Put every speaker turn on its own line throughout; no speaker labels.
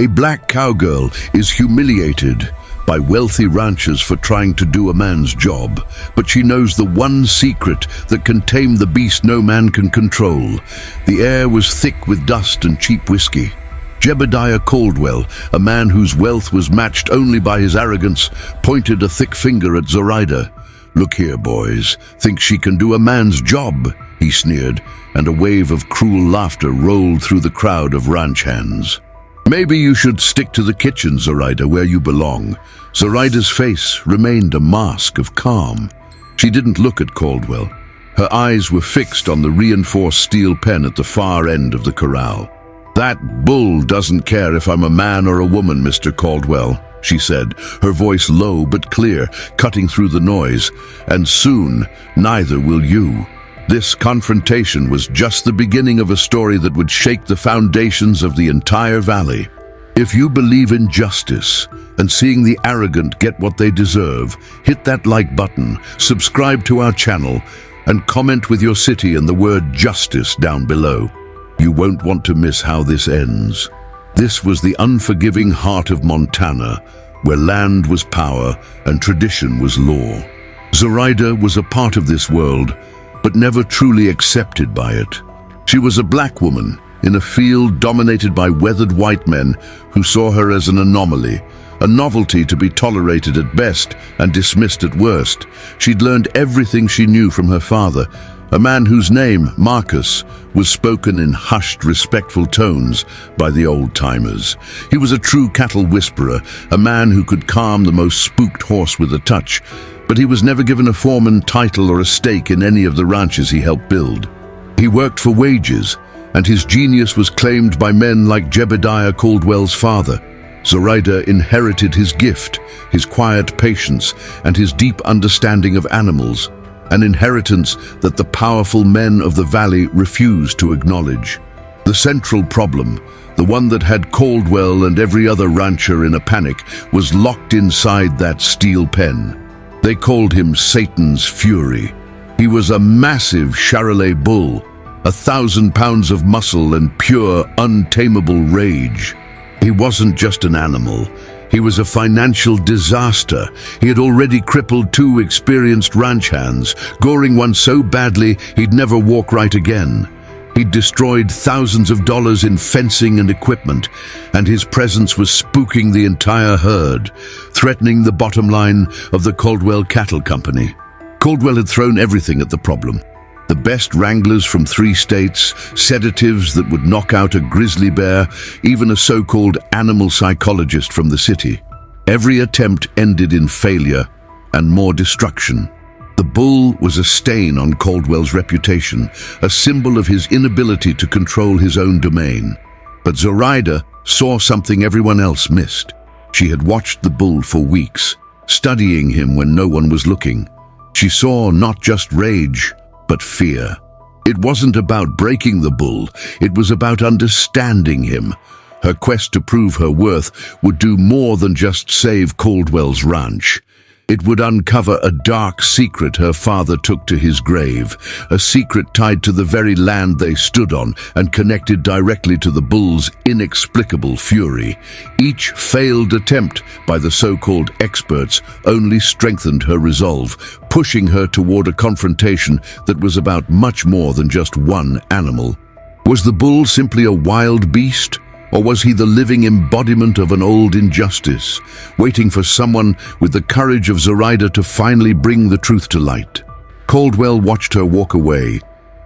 A black cowgirl is humiliated by wealthy ranchers for trying to do a man's job, but she knows the one secret that can tame the beast no man can control. The air was thick with dust and cheap whiskey. Jebediah Caldwell, a man whose wealth was matched only by his arrogance, pointed a thick finger at Zoraida. "Look here, boys. Think she can do a man's job?" he sneered, and a wave of cruel laughter rolled through the crowd of ranch hands. "Maybe you should stick to the kitchen, Zoraida, where you belong." Zoraida's face remained a mask of calm. She didn't look at Caldwell. Her eyes were fixed on the reinforced steel pen at the far end of the corral. "That bull doesn't care if I'm a man or a woman, Mr. Caldwell," she said, her voice low but clear, cutting through the noise. "And soon, neither will you." This confrontation was just the beginning of a story that would shake the foundations of the entire valley. If you believe in justice and seeing the arrogant get what they deserve, hit that like button, subscribe to our channel, and comment with your city and the word justice down below. You won't want to miss how this ends. This was the unforgiving heart of Montana, where land was power and tradition was law. Zoraida was a part of this world, but never truly accepted by it. She was a black woman in a field dominated by weathered white men who saw her as an anomaly, a novelty to be tolerated at best and dismissed at worst. She'd learned everything she knew from her father, a man whose name, Marcus, was spoken in hushed, respectful tones by the old-timers. He was a true cattle whisperer, a man who could calm the most spooked horse with a touch, but he was never given a foreman title or a stake in any of the ranches he helped build. He worked for wages, and his genius was claimed by men like Jebediah Caldwell's father. Zoraida inherited his gift, his quiet patience, and his deep understanding of animals, an inheritance that the powerful men of the valley refused to acknowledge. The central problem, the one that had Caldwell and every other rancher in a panic, was locked inside that steel pen. They called him Satan's Fury. He was a massive Charolais bull, 1,000 pounds of muscle and pure, untamable rage. He wasn't just an animal. He was a financial disaster. He had already crippled 2 experienced ranch hands, goring one so badly he'd never walk right again. He'd destroyed thousands of dollars in fencing and equipment, and his presence was spooking the entire herd, threatening the bottom line of the Caldwell Cattle Company. Caldwell had thrown everything at the problem. The best wranglers from 3 states, sedatives that would knock out a grizzly bear, even a so-called animal psychologist from the city. Every attempt ended in failure and more destruction. The bull was a stain on Caldwell's reputation, a symbol of his inability to control his own domain. But Zoraida saw something everyone else missed. She had watched the bull for weeks, studying him when no one was looking. She saw not just rage, but fear. It wasn't about breaking the bull, it was about understanding him. Her quest to prove her worth would do more than just save Caldwell's ranch. It would uncover a dark secret her father took to his grave, a secret tied to the very land they stood on and connected directly to the bull's inexplicable fury. Each failed attempt by the so-called experts only strengthened her resolve, pushing her toward a confrontation that was about much more than just one animal. Was the bull simply a wild beast? Or was he the living embodiment of an old injustice, waiting for someone with the courage of Zoraida to finally bring the truth to light? Caldwell watched her walk away,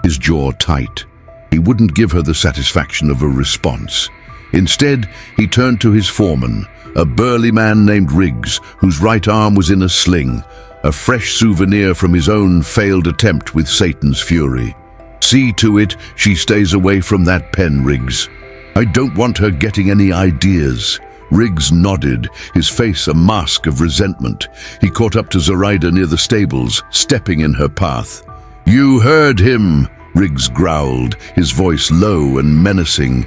his jaw tight. He wouldn't give her the satisfaction of a response. Instead, he turned to his foreman, a burly man named Riggs, whose right arm was in a sling, a fresh souvenir from his own failed attempt with Satan's Fury. "See to it she stays away from that pen, Riggs. I don't want her getting any ideas." Riggs nodded, his face a mask of resentment. He caught up to Zoraida near the stables, stepping in her path. "You heard him," Riggs growled, his voice low and menacing.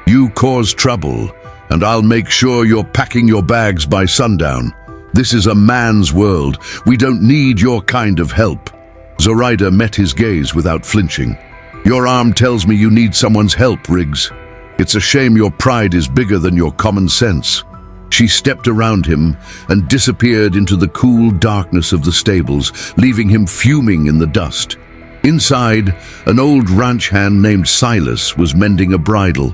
"You cause trouble, and I'll make sure you're packing your bags by sundown. This is a man's world. We don't need your kind of help." Zoraida met his gaze without flinching. "Your arm tells me you need someone's help, Riggs." It's a shame your pride is bigger than your common sense." She stepped around him and disappeared into the cool darkness of the stables, leaving him fuming in the dust. Inside, an old ranch hand named Silas was mending a bridle.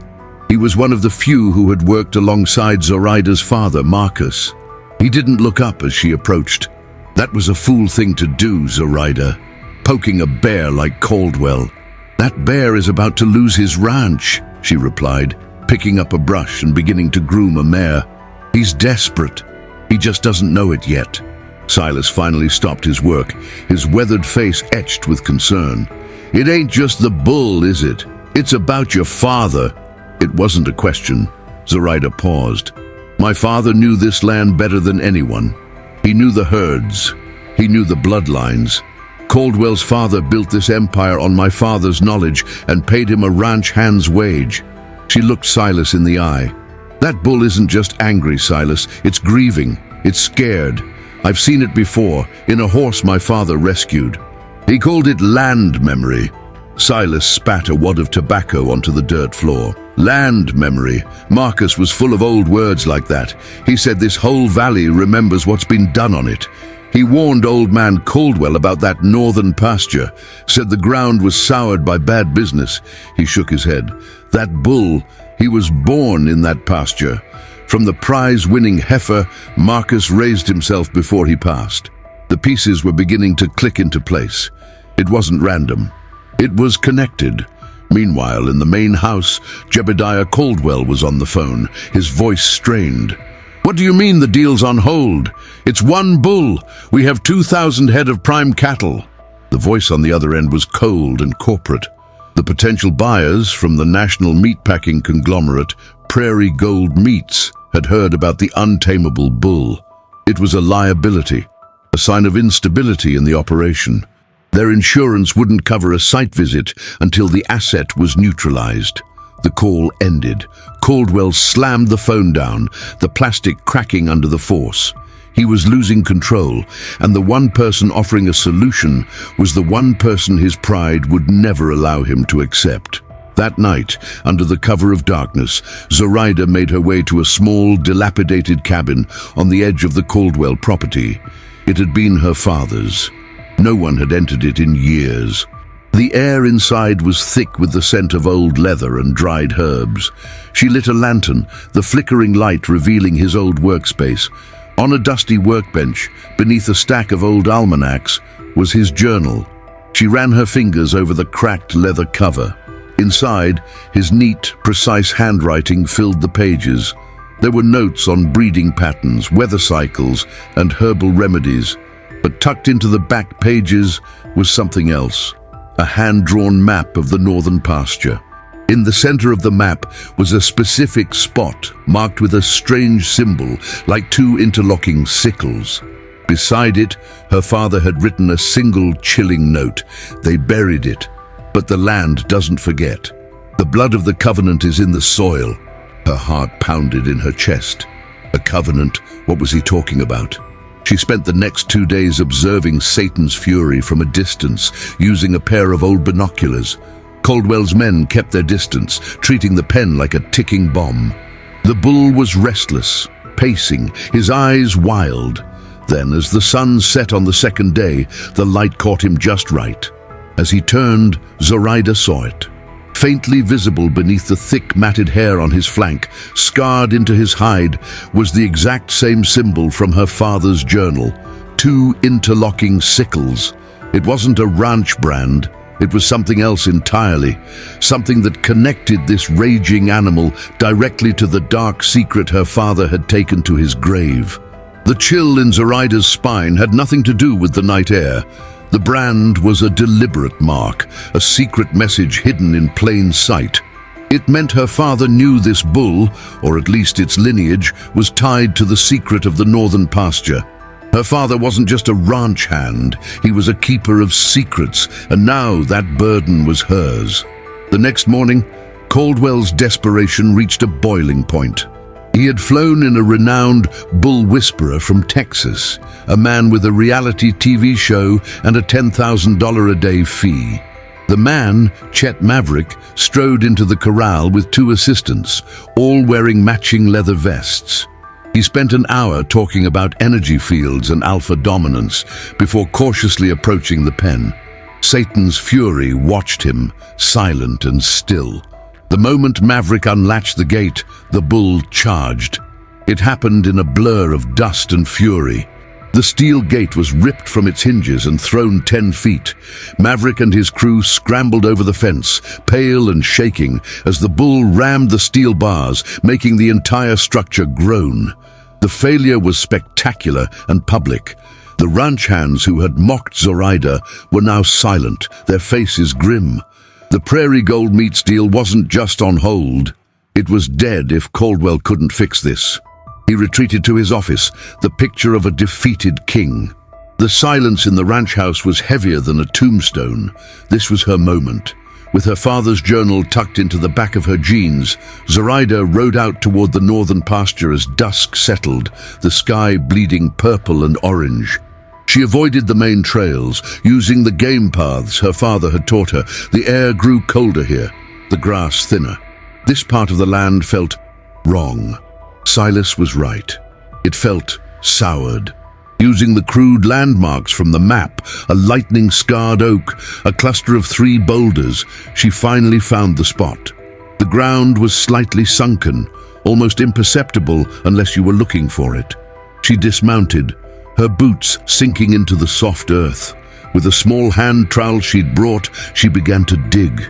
He was one of the few who had worked alongside Zoraida's father, Marcus. He didn't look up as she approached. "That was a fool thing to do, Zoraida. Poking a bear like Caldwell." "That bear is about to lose his ranch," she replied, picking up a brush and beginning to groom a mare. "He's desperate. He just doesn't know it yet." Silas finally stopped his work, his weathered face etched with concern. "It ain't just the bull, is it? It's about your father." It wasn't a question. Zoraida paused. "My father knew this land better than anyone. He knew the herds. He knew the bloodlines. Caldwell's father built this empire on my father's knowledge and paid him a ranch hand's wage." She looked Silas in the eye. "That bull isn't just angry, Silas. It's grieving. It's scared. I've seen it before, in a horse my father rescued. He called it land memory." Silas spat a wad of tobacco onto the dirt floor. "Land memory." Marcus was full of old words like that. He said this whole valley remembers what's been done on it. He warned old man Caldwell about that northern pasture, said the ground was soured by bad business. He shook his head. "That bull, he was born in that pasture. From the prize-winning heifer, Marcus raised himself before he passed." The pieces were beginning to click into place. It wasn't random. It was connected. Meanwhile, in the main house, Jebediah Caldwell was on the phone, his voice strained. "What do you mean the deal's on hold? It's one bull. We have 2,000 head of prime cattle." The voice on the other end was cold and corporate. The potential buyers from the national meatpacking conglomerate, Prairie Gold Meats, had heard about the untamable bull. It was a liability, a sign of instability in the operation. Their insurance wouldn't cover a site visit until the asset was neutralized. The call ended. Caldwell slammed the phone down, the plastic cracking under the force. He was losing control, and the one person offering a solution was the one person his pride would never allow him to accept. That night, under the cover of darkness, Zoraida made her way to a small, dilapidated cabin on the edge of the Caldwell property. It had been her father's. No one had entered it in years. The air inside was thick with the scent of old leather and dried herbs. She lit a lantern, the flickering light revealing his old workspace. On a dusty workbench, beneath a stack of old almanacs, was his journal. She ran her fingers over the cracked leather cover. Inside, his neat, precise handwriting filled the pages. There were notes on breeding patterns, weather cycles, and herbal remedies. But tucked into the back pages was something else. A hand-drawn map of the northern pasture. In the center of the map was a specific spot marked with a strange symbol, like two interlocking sickles. Beside it, her father had written a single chilling note. They buried it, but the land doesn't forget. The blood of the covenant is in the soil. Her heart pounded in her chest. A covenant, what was he talking about? She spent the next 2 days observing Satan's fury from a distance, using a pair of old binoculars. Caldwell's men kept their distance, treating the pen like a ticking bomb. The bull was restless, pacing, his eyes wild. Then, as the sun set on the second day, the light caught him just right. As he turned, Zoraida saw it. Faintly visible beneath the thick matted hair on his flank, scarred into his hide, was the exact same symbol from her father's journal. 2 interlocking sickles. It wasn't a ranch brand. It was something else entirely. Something that connected this raging animal directly to the dark secret her father had taken to his grave. The chill in Zoraida's spine had nothing to do with the night air. The brand was a deliberate mark, a secret message hidden in plain sight. It meant her father knew this bull, or at least its lineage, was tied to the secret of the northern pasture. Her father wasn't just a ranch hand, he was a keeper of secrets, and now that burden was hers. The next morning, Caldwell's desperation reached a boiling point. He had flown in a renowned bull whisperer from Texas, a man with a reality TV show and a $10,000 a day fee. The man, Chet Maverick, strode into the corral with two assistants, all wearing matching leather vests. He spent an hour talking about energy fields and alpha dominance before cautiously approaching the pen. Satan's fury watched him, silent and still. The moment Maverick unlatched the gate, the bull charged. It happened in a blur of dust and fury. The steel gate was ripped from its hinges and thrown 10 feet. Maverick and his crew scrambled over the fence, pale and shaking, as the bull rammed the steel bars, making the entire structure groan. The failure was spectacular and public. The ranch hands who had mocked Zoraida were now silent, their faces grim. The prairie gold meat deal wasn't just on hold. It was dead if Caldwell couldn't fix this. He retreated to his office, the picture of a defeated king. The silence in the ranch house was heavier than a tombstone. This was her moment. With her father's journal tucked into the back of her jeans, Zoraida rode out toward the northern pasture as dusk settled, the sky bleeding purple and orange. She avoided the main trails, using the game paths her father had taught her. The air grew colder here, the grass thinner. This part of the land felt wrong. Silas was right. It felt soured. Using the crude landmarks from the map, a lightning-scarred oak, a cluster of 3 boulders, she finally found the spot. The ground was slightly sunken, almost imperceptible unless you were looking for it. She dismounted, her boots sinking into the soft earth. With a small hand trowel she'd brought, she began to dig.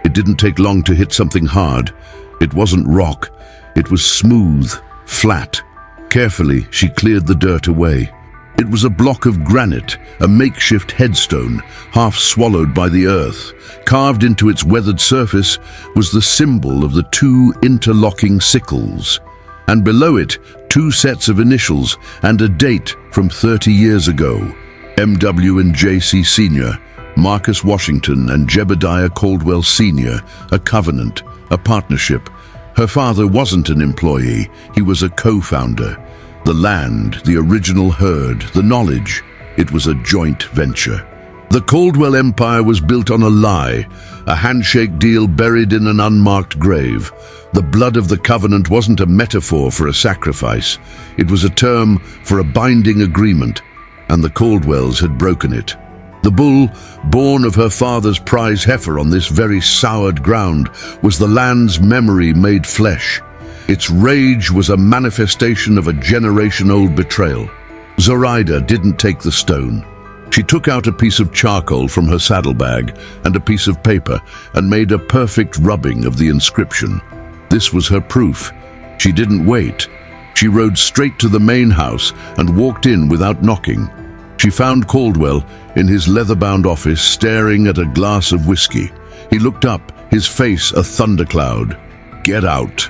It didn't take long to hit something hard. It wasn't rock. It was smooth, flat. Carefully, she cleared the dirt away. It was a block of granite, a makeshift headstone, half swallowed by the earth. Carved into its weathered surface was the symbol of the 2 interlocking sickles. And below it, 2 sets of initials and a date from 30 years ago. M.W. and J.C. Sr., Marcus Washington and Jebediah Caldwell Sr., a covenant, a partnership. Her father wasn't an employee, he was a co-founder. The land, the original herd, the knowledge, it was a joint venture. The Caldwell Empire was built on a lie, a handshake deal buried in an unmarked grave. The blood of the covenant wasn't a metaphor for a sacrifice. It was a term for a binding agreement, and the Caldwells had broken it. The bull, born of her father's prize heifer on this very soured ground, was the land's memory made flesh. Its rage was a manifestation of a generation-old betrayal. Zoraida didn't take the stone. She took out a piece of charcoal from her saddlebag and a piece of paper and made a perfect rubbing of the inscription. This was her proof. She didn't wait. She rode straight to the main house and walked in without knocking. She found Caldwell in his leather-bound office staring at a glass of whiskey. He looked up, his face a thundercloud. "Get out."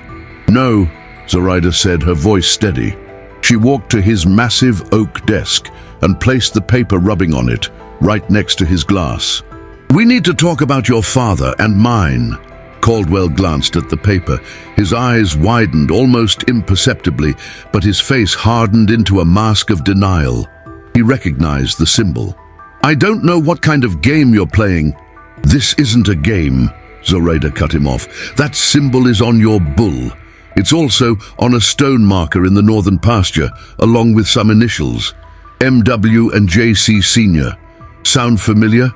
"No," Zoraida said, her voice steady. She walked to his massive oak desk and placed the paper rubbing on it, right next to his glass. "We need to talk about your father and mine." Caldwell glanced at the paper. His eyes widened almost imperceptibly, but his face hardened into a mask of denial. He recognized the symbol. "I don't know what kind of game you're playing." "This isn't a game," Zoraida cut him off. "That symbol is on your bull. It's also on a stone marker in the northern pasture, along with some initials. M.W. and J.C. Sr. Sound familiar?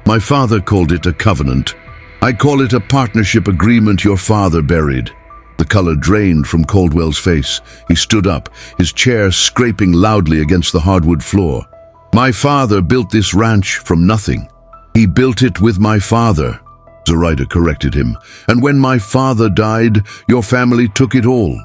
My father called it a covenant. I call it a partnership agreement your father buried." The color drained from Caldwell's face. He stood up, his chair scraping loudly against the hardwood floor. "My father built this ranch from nothing. He built it with my father," Zoraida corrected him. "And when my father died, your family took it all.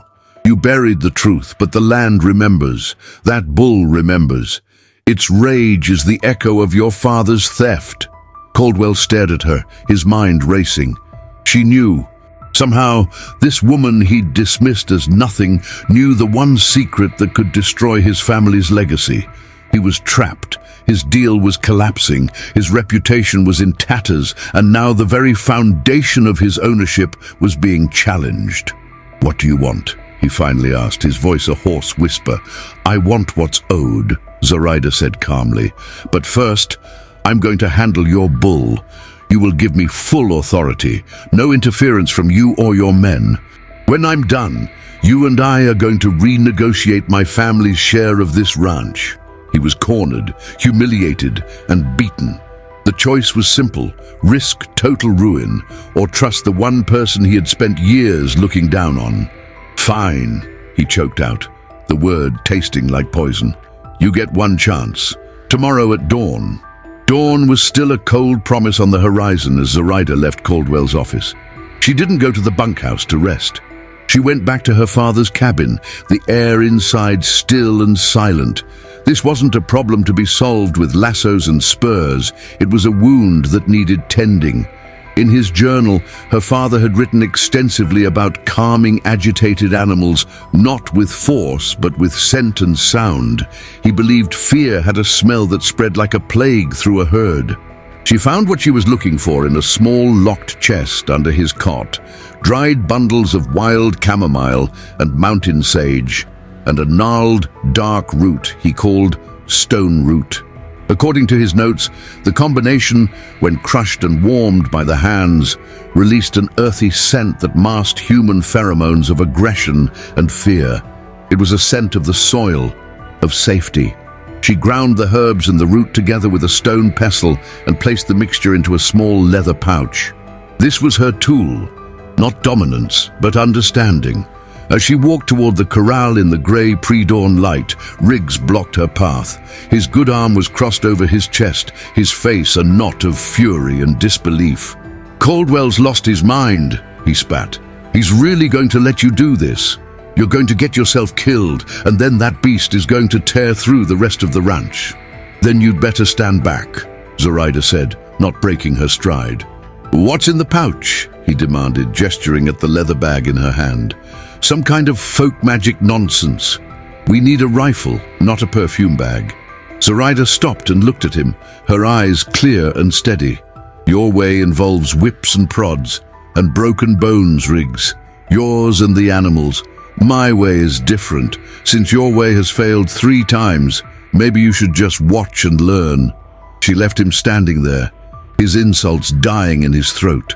You buried the truth, but the land remembers. That bull remembers. Its rage is the echo of your father's theft." Caldwell stared at her, his mind racing. She knew. Somehow, this woman he'd dismissed as nothing knew the one secret that could destroy his family's legacy. He was trapped. His deal was collapsing. His reputation was in tatters, and now the very foundation of his ownership was being challenged. "What do you want?" he finally asked, his voice a hoarse whisper. "I want what's owed," Zoraida said calmly. "But first, I'm going to handle your bull. You will give me full authority, no interference from you or your men. When I'm done, you and I are going to renegotiate my family's share of this ranch." He was cornered, humiliated, and beaten. The choice was simple: risk total ruin or trust the one person he had spent years looking down on. "Fine," he choked out, the word tasting like poison. "You get one chance. Tomorrow at dawn." Dawn was still a cold promise on the horizon as Zoraida left Caldwell's office. She didn't go to the bunkhouse to rest. She went back to her father's cabin, the air inside still and silent. This wasn't a problem to be solved with lassos and spurs. It was a wound that needed tending. In his journal, her father had written extensively about calming agitated animals, not with force, but with scent and sound. He believed fear had a smell that spread like a plague through a herd. She found what she was looking for in a small locked chest under his cot: dried bundles of wild chamomile and mountain sage, and a gnarled, dark root he called stone root. According to his notes, the combination, when crushed and warmed by the hands, released an earthy scent that masked human pheromones of aggression and fear. It was a scent of the soil, of safety. She ground the herbs and the root together with a stone pestle and placed the mixture into a small leather pouch. This was her tool, not dominance, but understanding. As she walked toward the corral in the grey pre-dawn light, Riggs blocked her path. His good arm was crossed over his chest, his face a knot of fury and disbelief. "Caldwell's lost his mind," he spat. "He's really going to let you do this. You're going to get yourself killed, and then that beast is going to tear through the rest of the ranch." "Then you'd better stand back," Zoraida said, not breaking her stride. "What's in the pouch?" he demanded, gesturing at the leather bag in her hand. "Some kind of folk magic nonsense. We need a rifle, not a perfume bag." Zoraida stopped and looked at him, her eyes clear and steady. "Your way involves whips and prods, and broken bones, Riggs. Yours and the animals. My way is different. Since your way has failed 3 times, maybe you should just watch and learn." She left him standing there, his insults dying in his throat.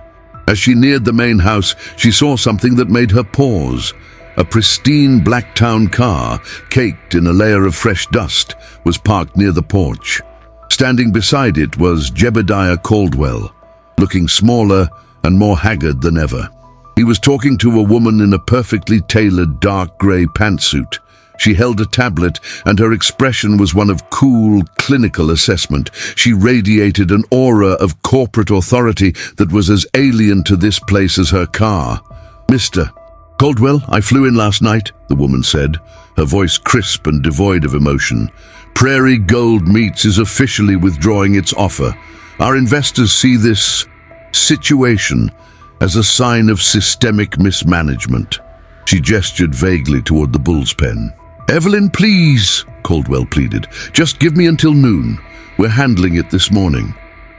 As she neared the main house, she saw something that made her pause. A pristine black town car, caked in a layer of fresh dust, was parked near the porch. Standing beside it was Jebediah Caldwell, looking smaller and more haggard than ever. He was talking to a woman in a perfectly tailored dark grey pantsuit. She held a tablet, and her expression was one of cool, clinical assessment. She radiated an aura of corporate authority that was as alien to this place as her car. "Mr. Caldwell, I flew in last night," the woman said, her voice crisp and devoid of emotion. "Prairie Gold Meats is officially withdrawing its offer. Our investors see this situation as a sign of systemic mismanagement." She gestured vaguely toward the bull's pen. "Evelyn, please," Caldwell pleaded. "Just give me until noon. We're handling it this morning."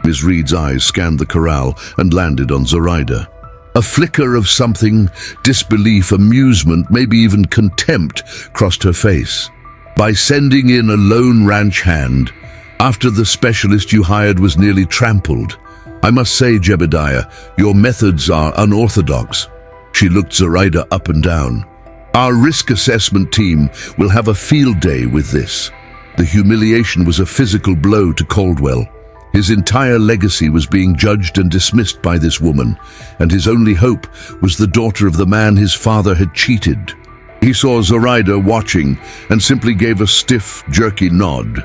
Ms. Reed's eyes scanned the corral and landed on Zoraida. A flicker of something, disbelief, amusement, maybe even contempt, crossed her face. "By sending in a lone ranch hand, after the specialist you hired was nearly trampled. I must say, Jebediah, your methods are unorthodox." She looked Zoraida up and down. "Our risk assessment team will have a field day with this." The humiliation was a physical blow to Caldwell. His entire legacy was being judged and dismissed by this woman, and his only hope was the daughter of the man his father had cheated. He saw Zoraida watching and simply gave a stiff, jerky nod.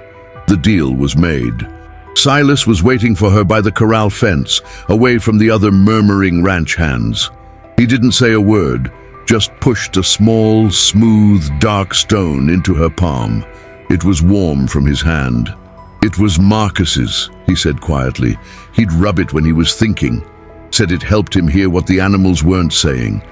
The deal was made. Silas was waiting for her by the corral fence, away from the other murmuring ranch hands. He didn't say a word, just pushed a small, smooth, dark stone into her palm. It was warm from his hand. "It was Marcus's," he said quietly. He'd rub it when he was thinking. Said it helped him hear what the animals weren't saying.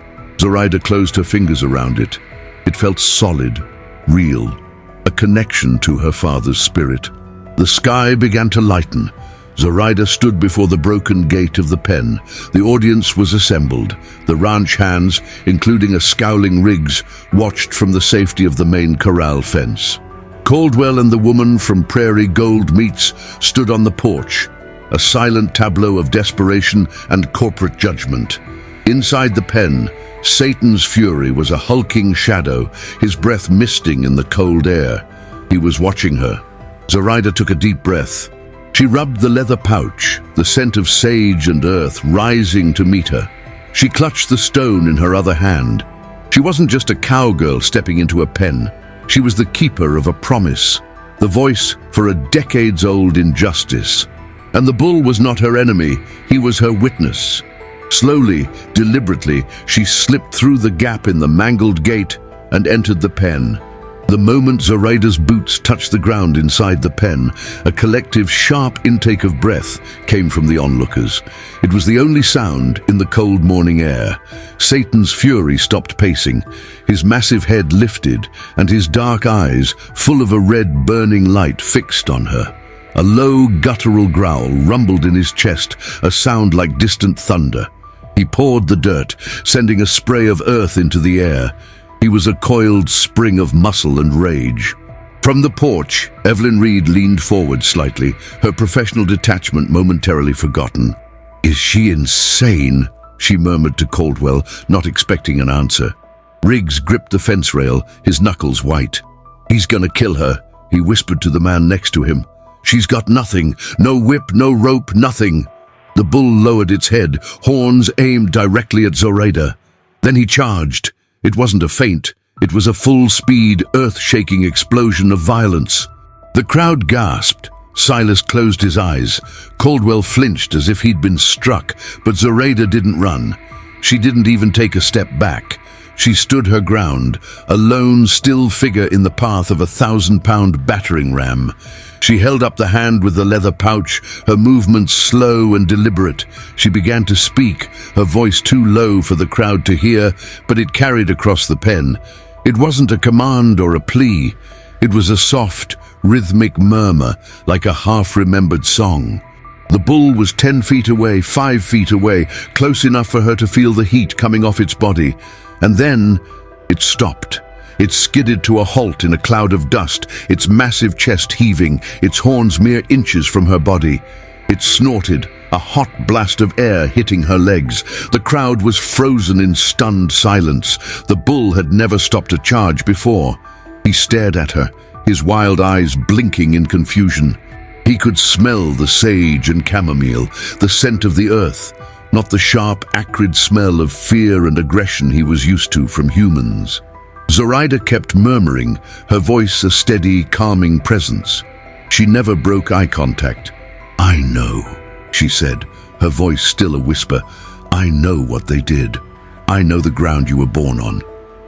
Zoraida closed her fingers around it. It felt solid, real, a connection to her father's spirit. The sky began to lighten. Zoraida stood before the broken gate of the pen. The audience was assembled. The ranch hands, including a scowling Riggs, watched from the safety of the main corral fence. Caldwell and the woman from Prairie Gold Meats stood on the porch. a silent tableau of desperation and corporate judgment. Inside the pen, Satan's fury was a hulking shadow, his breath misting in the cold air. He was watching her. Zoraida took a deep breath. She rubbed the leather pouch, the scent of sage and earth rising to meet her. She clutched the stone in her other hand. She wasn't just a cowgirl stepping into a pen. She was the keeper of a promise, the voice for a decades-old injustice. And the bull was not her enemy, he was her witness. Slowly, deliberately, she slipped through the gap in the mangled gate and entered the pen. The moment Zoraida's boots touched the ground inside the pen, a collective sharp intake of breath came from the onlookers. It was the only sound in the cold morning air. Satan's fury stopped pacing. His massive head lifted, and his dark eyes, full of a red burning light, fixed on her. A low, guttural growl rumbled in his chest, a sound like distant thunder. He pawed the dirt, sending a spray of earth into the air. He was a coiled spring of muscle and rage. From the porch, Evelyn Reed leaned forward slightly, her professional detachment momentarily forgotten. "Is she insane?" she murmured to Caldwell, not expecting an answer. Riggs gripped the fence rail, his knuckles white. "He's gonna kill her," he whispered to the man next to him. "She's got nothing, no whip, no rope, nothing." The bull lowered its head, horns aimed directly at Zoraida. Then he charged. It wasn't a feint. It was a full-speed, earth-shaking explosion of violence. The crowd gasped. Silas closed his eyes. Caldwell flinched as if he'd been struck, but Zoraida didn't run. She didn't even take a step back. She stood her ground, a lone, still figure in the path of a 1,000-pound battering ram. She held up the hand with the leather pouch, her movements slow and deliberate. She began to speak, her voice too low for the crowd to hear, but it carried across the pen. It wasn't a command or a plea. It was a soft, rhythmic murmur, like a half-remembered song. The bull was 10 feet away, 5 feet away, close enough for her to feel the heat coming off its body. And then it stopped. It skidded to a halt in a cloud of dust, its massive chest heaving, its horns mere inches from her body. It snorted, a hot blast of air hitting her legs. The crowd was frozen in stunned silence. The bull had never stopped a charge before. He stared at her, his wild eyes blinking in confusion. He could smell the sage and chamomile, the scent of the earth, not the sharp, acrid smell of fear and aggression he was used to from humans. Zoraida kept murmuring, her voice a steady, calming presence. She never broke eye contact. "I know," she said, her voice still a whisper. "I know what they did. I know the ground you were born on.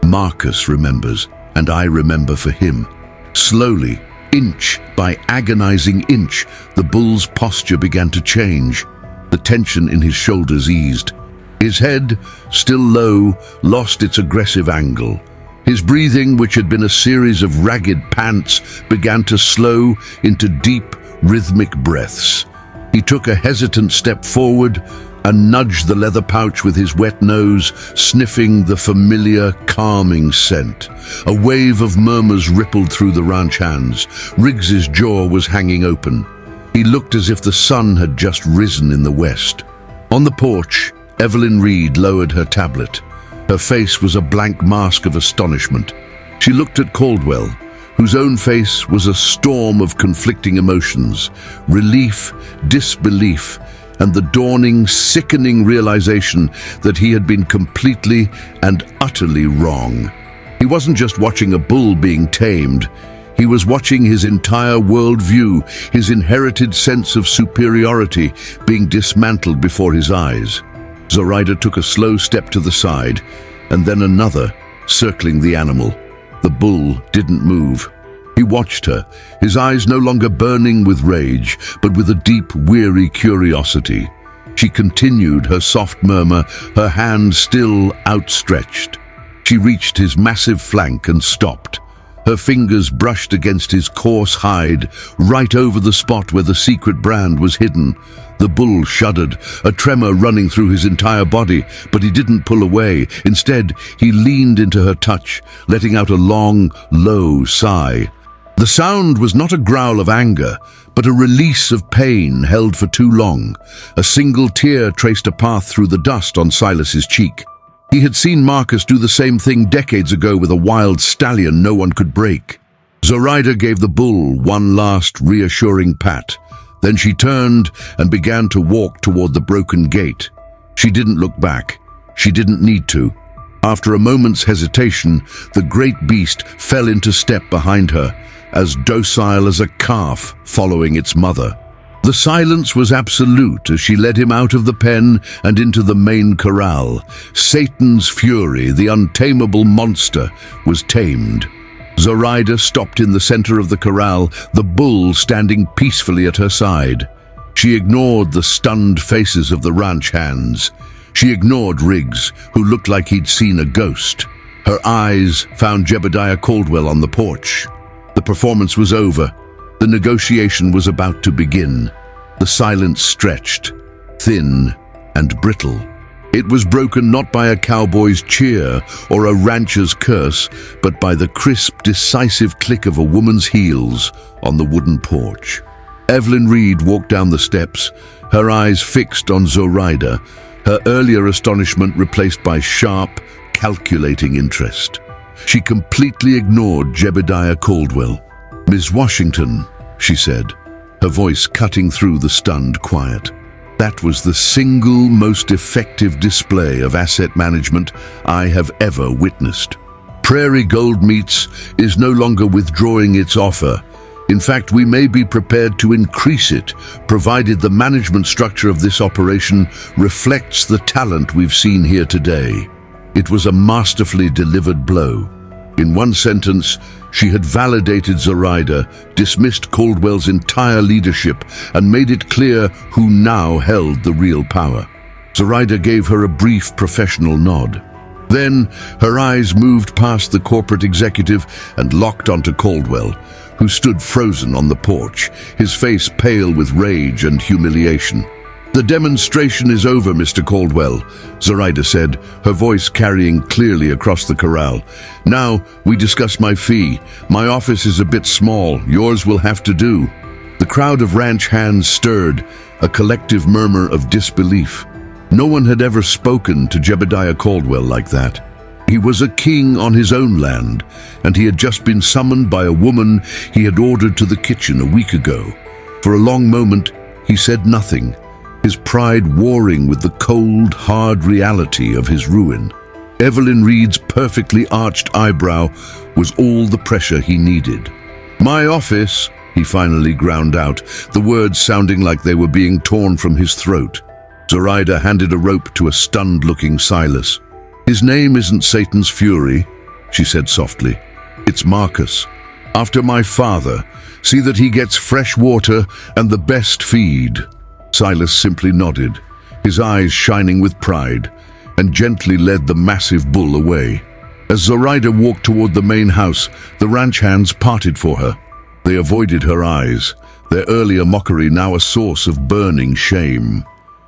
Marcus remembers, and I remember for him." Slowly, inch by agonizing inch, the bull's posture began to change. The tension in his shoulders eased. His head, still low, lost its aggressive angle. His breathing, which had been a series of ragged pants, began to slow into deep, rhythmic breaths. He took a hesitant step forward and nudged the leather pouch with his wet nose, sniffing the familiar, calming scent. A wave of murmurs rippled through the ranch hands. Riggs's jaw was hanging open. He looked as if the sun had just risen in the west. On the porch, Evelyn Reed lowered her tablet. Her face was a blank mask of astonishment. She looked at Caldwell, whose own face was a storm of conflicting emotions, relief, disbelief, and the dawning, sickening realization that he had been completely and utterly wrong. He wasn't just watching a bull being tamed. He was watching his entire worldview, his inherited sense of superiority, being dismantled before his eyes. Zoraida took a slow step to the side, and then another, circling the animal. The bull didn't move. He watched her, his eyes no longer burning with rage, but with a deep, weary curiosity. She continued her soft murmur, her hand still outstretched. She reached his massive flank and stopped. Her fingers brushed against his coarse hide, right over the spot where the secret brand was hidden. The bull shuddered, a tremor running through his entire body, but he didn't pull away. Instead, he leaned into her touch, letting out a long, low sigh. The sound was not a growl of anger, but a release of pain held for too long. A single tear traced a path through the dust on Silas's cheek. He had seen Marcus do the same thing decades ago with a wild stallion no one could break. Zoraida gave the bull one last reassuring pat. Then she turned and began to walk toward the broken gate. She didn't look back. She didn't need to. After a moment's hesitation, the great beast fell into step behind her, as docile as a calf following its mother. The silence was absolute as she led him out of the pen and into the main corral. Satan's fury, the untamable monster, was tamed. Zoraida stopped in the center of the corral, the bull standing peacefully at her side. She ignored the stunned faces of the ranch hands. She ignored Riggs, who looked like he'd seen a ghost. Her eyes found Jebediah Caldwell on the porch. The performance was over. The negotiation was about to begin. The silence stretched, thin and brittle. It was broken not by a cowboy's cheer or a rancher's curse, but by the crisp, decisive click of a woman's heels on the wooden porch. Evelyn Reed walked down the steps, her eyes fixed on Zoraida, her earlier astonishment replaced by sharp, calculating interest. She completely ignored Jebediah Caldwell. "Miss Washington," she said, her voice cutting through the stunned quiet. That was the single most effective display of asset management I have ever witnessed. Prairie Gold Meats is no longer withdrawing its offer. In fact, we may be prepared to increase it, provided the management structure of this operation reflects the talent we've seen here today. It was a masterfully delivered blow. In one sentence, she had validated Zoraida, dismissed Caldwell's entire leadership, and made it clear who now held the real power. Zoraida gave her a brief professional nod. Then, her eyes moved past the corporate executive and locked onto Caldwell, who stood frozen on the porch, his face pale with rage and humiliation. "The demonstration is over, Mr. Caldwell," Zoraida said, her voice carrying clearly across the corral. "Now, we discuss my fee. My office is a bit small. Yours will have to do." The crowd of ranch hands stirred, a collective murmur of disbelief. No one had ever spoken to Jebediah Caldwell like that. He was a king on his own land, and he had just been summoned by a woman he had ordered to the kitchen a week ago. For a long moment, he said nothing, his pride warring with the cold, hard reality of his ruin. Evelyn Reed's perfectly arched eyebrow was all the pressure he needed. "My office," he finally ground out, the words sounding like they were being torn from his throat. Zoraida handed a rope to a stunned-looking Silas. "His name isn't Satan's Fury," she said softly. "It's Marcus. After my father, see that he gets fresh water and the best feed." Silas simply nodded, his eyes shining with pride, and gently led the massive bull away. As Zoraida walked toward the main house, the ranch hands parted for her. They avoided her eyes, their earlier mockery now a source of burning shame.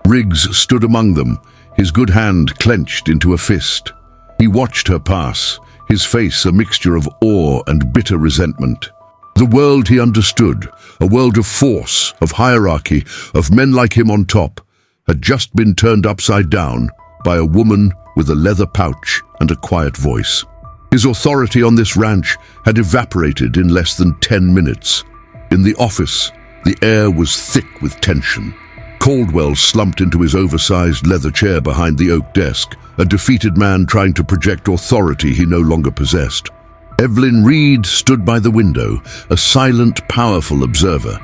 Riggs stood among them, his good hand clenched into a fist. He watched her pass, his face a mixture of awe and bitter resentment. The world he understood, a world of force, of hierarchy, of men like him on top, had just been turned upside down by a woman with a leather pouch and a quiet voice. His authority on this ranch had evaporated in less than 10 minutes. In the office, the air was thick with tension. Caldwell slumped into his oversized leather chair behind the oak desk, a defeated man trying to project authority he no longer possessed. Evelyn Reed stood by the window, a silent, powerful observer,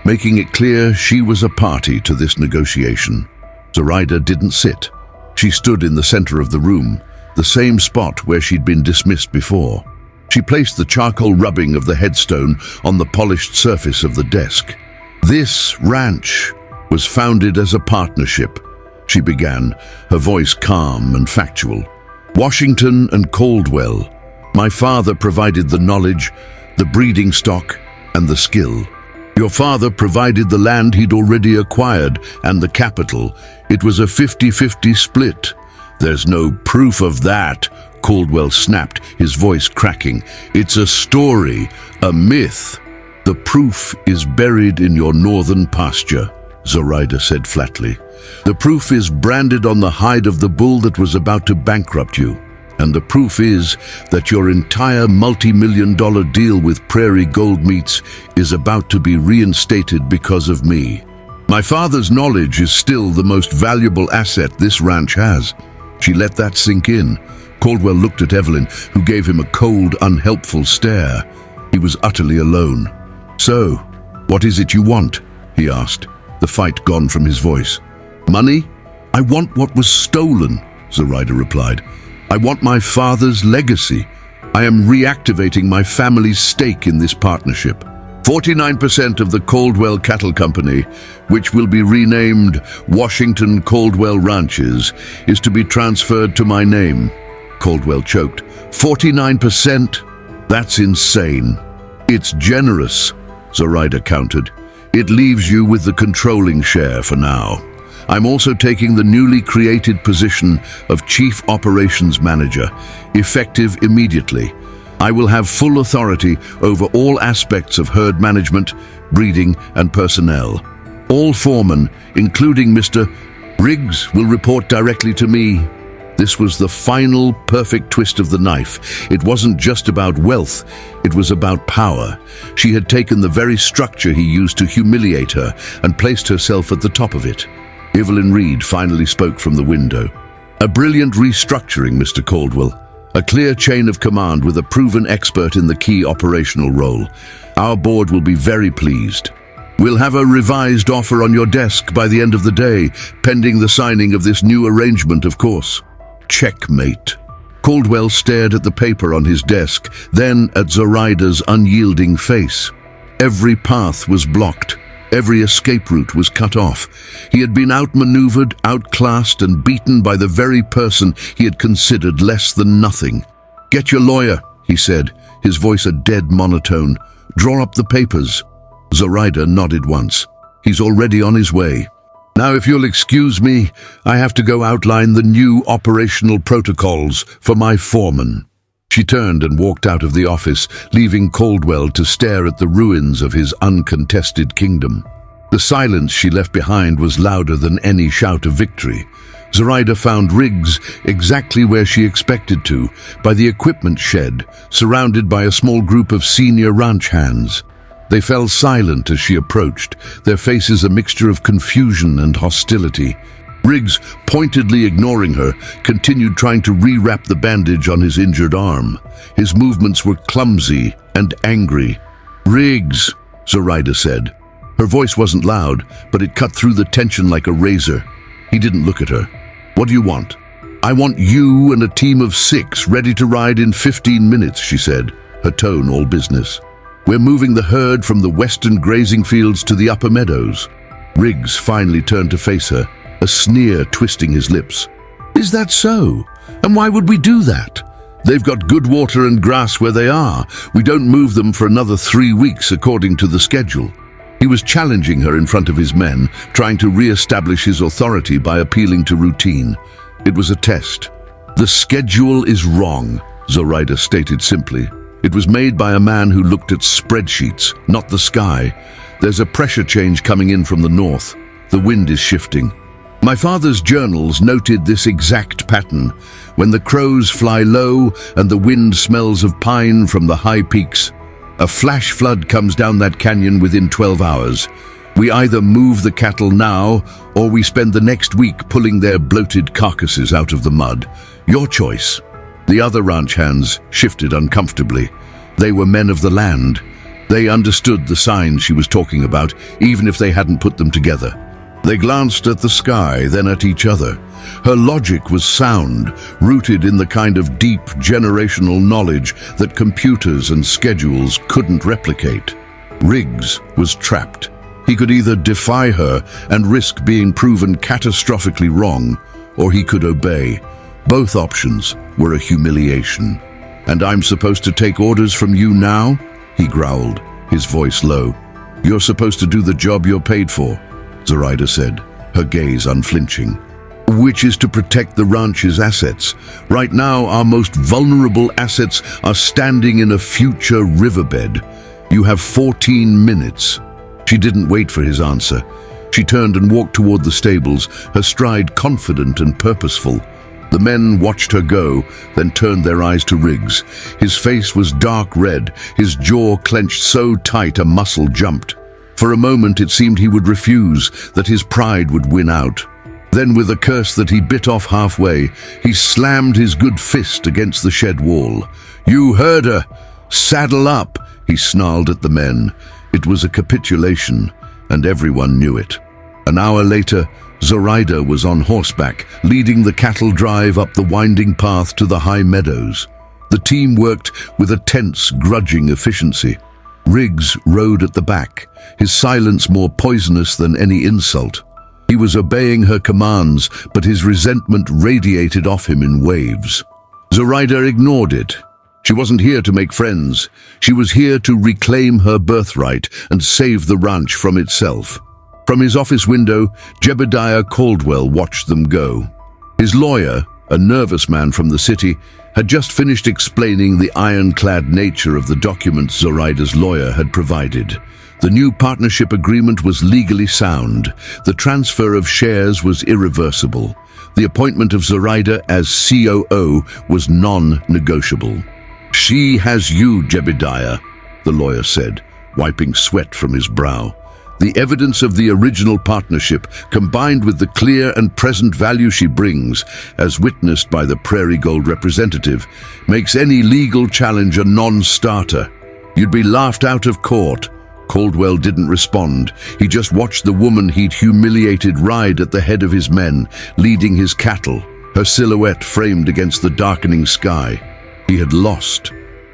making it clear she was a party to this negotiation. Zoraida didn't sit. She stood in the center of the room, the same spot where she'd been dismissed before. She placed the charcoal rubbing of the headstone on the polished surface of the desk. "This ranch was founded as a partnership," she began, her voice calm and factual. "Washington and Caldwell. My father provided the knowledge, the breeding stock, and the skill. Your father provided the land he'd already acquired and the capital. It was a 50-50 split. There's no proof of that," Caldwell snapped, his voice cracking. "It's a story, a myth. The proof is buried in your northern pasture," Zoraida said flatly. "The proof is branded on the hide of the bull that was about to bankrupt you. And the proof is that your entire multi-million-dollar deal with Prairie Gold Meats is about to be reinstated because of me. My father's knowledge is still the most valuable asset this ranch has." She let that sink in. Caldwell looked at Evelyn, who gave him a cold, unhelpful stare. He was utterly alone. "So, what is it you want?" he asked, the fight gone from his voice. "Money? I want what was stolen," Zoraida replied. "I want my father's legacy. I am reactivating my family's stake in this partnership. 49% of the Caldwell Cattle Company, which will be renamed Washington Caldwell Ranches, is to be transferred to my name." Caldwell choked. 49%? That's insane. "It's generous," Zoraida countered. "It leaves you with the controlling share for now. I'm also taking the newly created position of Chief Operations Manager, effective immediately. I will have full authority over all aspects of herd management, breeding, and personnel. All foremen, including Mr. Riggs, will report directly to me." This was the final perfect twist of the knife. It wasn't just about wealth, it was about power. She had taken the very structure he used to humiliate her and placed herself at the top of it. Evelyn Reed finally spoke from the window. "A brilliant restructuring, Mr. Caldwell. A clear chain of command with a proven expert in the key operational role. Our board will be very pleased. We'll have a revised offer on your desk by the end of the day, pending the signing of this new arrangement, of course." Checkmate. Caldwell stared at the paper on his desk, then at Zoraida's unyielding face. Every path was blocked. Every escape route was cut off. He had been outmaneuvered, outclassed, and beaten by the very person he had considered less than nothing. "Get your lawyer," he said, his voice a dead monotone. "Draw up the papers." Zoraida nodded once. "He's already on his way. Now, if you'll excuse me, I have to go outline the new operational protocols for my foreman." She turned and walked out of the office, leaving Caldwell to stare at the ruins of his uncontested kingdom. The silence she left behind was louder than any shout of victory. Zoraida found Riggs exactly where she expected to, by the equipment shed, surrounded by a small group of senior ranch hands. They fell silent as she approached, their faces a mixture of confusion and hostility. Riggs, pointedly ignoring her, continued trying to rewrap the bandage on his injured arm. His movements were clumsy and angry. "Riggs," Zoraida said. Her voice wasn't loud, but it cut through the tension like a razor. He didn't look at her. "What do you want?" "I want you and a team of 6 ready to ride in 15 minutes, she said, her tone all business. "We're moving the herd from the western grazing fields to the upper meadows." Riggs finally turned to face her, a sneer twisting his lips. "Is that so? And why would we do that? They've got good water and grass where they are. We don't move them for another 3 weeks according to the schedule." He was challenging her in front of his men, trying to re-establish his authority by appealing to routine. It was a test. "The schedule is wrong," Zoraida stated simply. "It was made by a man who looked at spreadsheets, not the sky. There's a pressure change coming in from the north. The wind is shifting. My father's journals noted this exact pattern. When the crows fly low and the wind smells of pine from the high peaks, a flash flood comes down that canyon within 12 hours. We either move the cattle now or we spend the next week pulling their bloated carcasses out of the mud. Your choice." The other ranch hands shifted uncomfortably. They were men of the land. They understood the signs she was talking about, even if they hadn't put them together. They glanced at the sky, then at each other. Her logic was sound, rooted in the kind of deep generational knowledge that computers and schedules couldn't replicate. Riggs was trapped. He could either defy her and risk being proven catastrophically wrong, or he could obey. Both options were a humiliation. "And I'm supposed to take orders from you now?" he growled, his voice low. "You're supposed to do the job you're paid for," Zoraida said, her gaze unflinching. which is to protect the ranch's assets. Right now, our most vulnerable assets are standing in a future riverbed. You have 14 minutes. She didn't wait for his answer. She turned and walked toward the stables, her stride confident and purposeful. The men watched her go, then turned their eyes to Riggs. His face was dark red, his jaw clenched so tight a muscle jumped. For a moment it seemed he would refuse, that his pride would win out. Then, with a curse that he bit off halfway, he slammed his good fist against the shed wall. "You heard her! Saddle up!" he snarled at the men. It was a capitulation, and everyone knew it. An hour later, Zoraida was on horseback, leading the cattle drive up the winding path to the high meadows. The team worked with a tense, grudging efficiency. Riggs rode at the back, his silence more poisonous than any insult. He was obeying her commands, but his resentment radiated off him in waves. Zoraida ignored it. She wasn't here to make friends. She was here to reclaim her birthright and save the ranch from itself. From his office window, Jebediah Caldwell watched them go. His lawyer, a nervous man from the city, had just finished explaining the ironclad nature of the documents Zoraida's lawyer had provided. The new partnership agreement was legally sound. The transfer of shares was irreversible. The appointment of Zoraida as COO was non-negotiable. "She has you, Jebediah," the lawyer said, wiping sweat from his brow. "The evidence of the original partnership, combined with the clear and present value she brings, as witnessed by the Prairie Gold representative, makes any legal challenge a non-starter. You'd be laughed out of court." Caldwell didn't respond. He just watched the woman he'd humiliated ride at the head of his men, leading his cattle, her silhouette framed against the darkening sky. He had lost.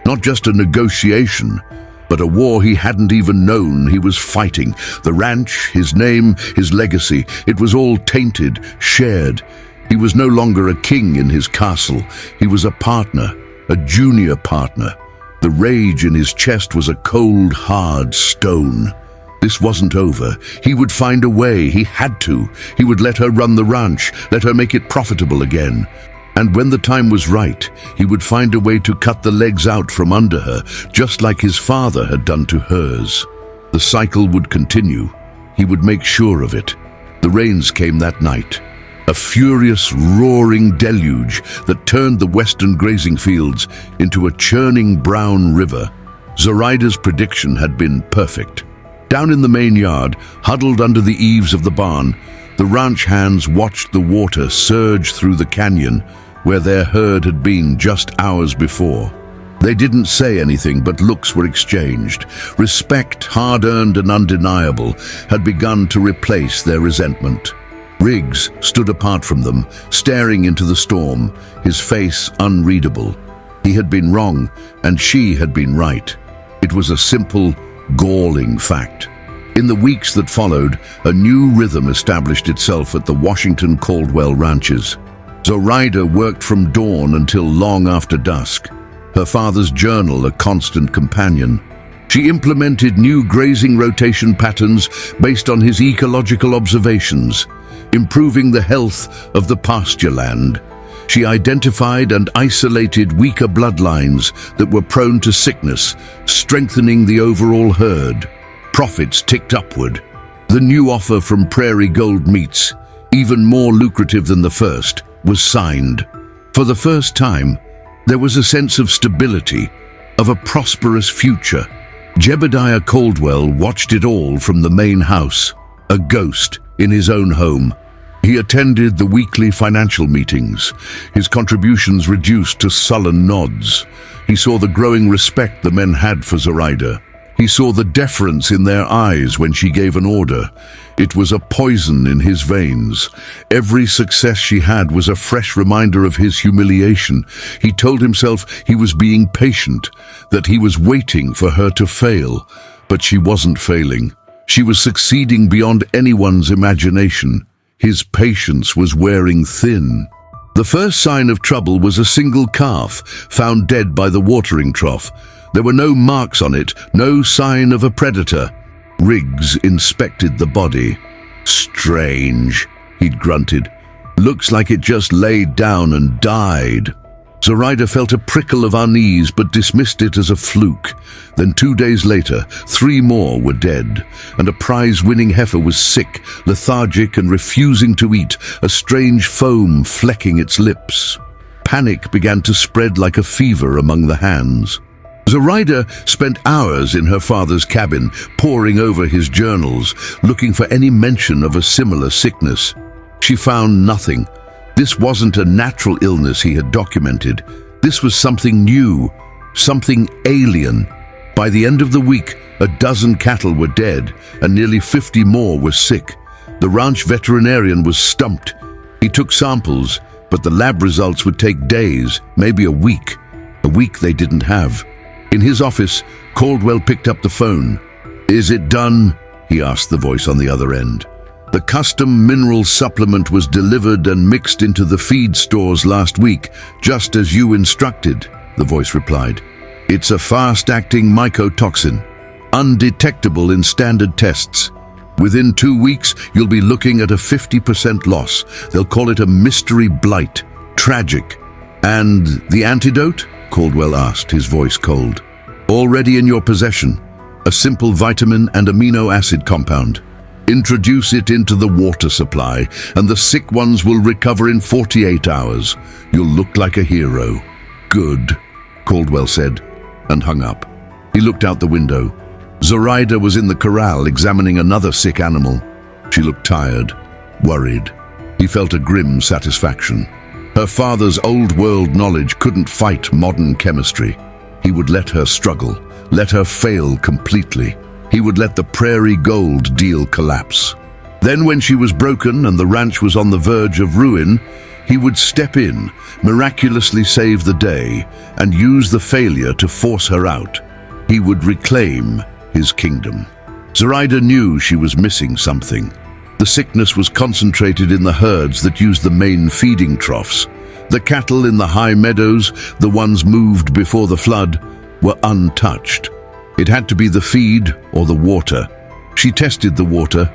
Not just a negotiation, but a war he hadn't even known he was fighting. The ranch, his name, his legacy, it was all tainted, shared. He was no longer a king in his castle. He was a partner, a junior partner. The rage in his chest was a cold, hard stone. This wasn't over. He would find a way. He had to. He would let her run the ranch, let her make it profitable again. And when the time was right, he would find a way to cut the legs out from under her, just like his father had done to hers. The cycle would continue. He would make sure of it. The rains came that night. A furious, roaring deluge that turned the western grazing fields into a churning brown river. Zoraida's prediction had been perfect. Down in the main yard, huddled under the eaves of the barn, the ranch hands watched the water surge through the canyon where their herd had been just hours before. They didn't say anything, but looks were exchanged. Respect, hard-earned and undeniable, had begun to replace their resentment. Riggs stood apart from them, staring into the storm, his face unreadable. He had been wrong, and she had been right. It was a simple, galling fact. In the weeks that followed, a new rhythm established itself at the Washington Caldwell ranches. Zoraida worked from dawn until long after dusk, her father's journal a constant companion. She implemented new grazing rotation patterns based on his ecological observations, improving the health of the pasture land. She identified and isolated weaker bloodlines that were prone to sickness, strengthening the overall herd. Profits ticked upward. The new offer from Prairie Gold Meats, even more lucrative than the first, was signed. For the first time, there was a sense of stability, of a prosperous future. Jebediah Caldwell watched it all from the main house, a ghost in his own home. He attended the weekly financial meetings, his contributions reduced to sullen nods. He saw the growing respect the men had for Zoraida. He saw the deference in their eyes when she gave an order. It was a poison in his veins. Every success she had was a fresh reminder of his humiliation. He told himself he was being patient, that he was waiting for her to fail. But she wasn't failing. She was succeeding beyond anyone's imagination. His patience was wearing thin. The first sign of trouble was a single calf, found dead by the watering trough. There were no marks on it, no sign of a predator. Riggs inspected the body. "Strange," he'd grunted. Looks like it just laid down and died. Zoraida felt a prickle of unease but dismissed it as a fluke. Then 2 days later, 3 more were dead, and a prize-winning heifer was sick, lethargic and refusing to eat, a strange foam flecking its lips. Panic began to spread like a fever among the hands. Zoraida spent hours in her father's cabin, poring over his journals, looking for any mention of a similar sickness. She found nothing. This wasn't a natural illness he had documented. This was something new, something alien. By the end of the week, a dozen cattle were dead, and nearly 50 more were sick. The ranch veterinarian was stumped. He took samples, but the lab results would take days, maybe a week they didn't have. In his office, Caldwell picked up the phone. "Is it done?" he asked the voice on the other end. "The custom mineral supplement was delivered and mixed into the feed stores last week, just as you instructed," the voice replied. "It's a fast-acting mycotoxin, undetectable in standard tests. Within 2 weeks, you'll be looking at a 50% loss. They'll call it a mystery blight. Tragic." "And the antidote?" Caldwell asked, his voice cold. "Already in your possession. A simple vitamin and amino acid compound. Introduce it into the water supply, and the sick ones will recover in 48 hours. You'll look like a hero." "Good," Caldwell said, and hung up. He looked out the window. Zoraida was in the corral examining another sick animal. She looked tired, worried. He felt a grim satisfaction. Her father's old-world knowledge couldn't fight modern chemistry. He would let her struggle, let her fail completely. He would let the prairie gold deal collapse. Then when she was broken and the ranch was on the verge of ruin, he would step in, miraculously save the day, and use the failure to force her out. He would reclaim his kingdom. Zoraida knew she was missing something. The sickness was concentrated in the herds that used the main feeding troughs. The cattle in the high meadows, the ones moved before the flood, were untouched. It had to be the feed or the water. She tested the water.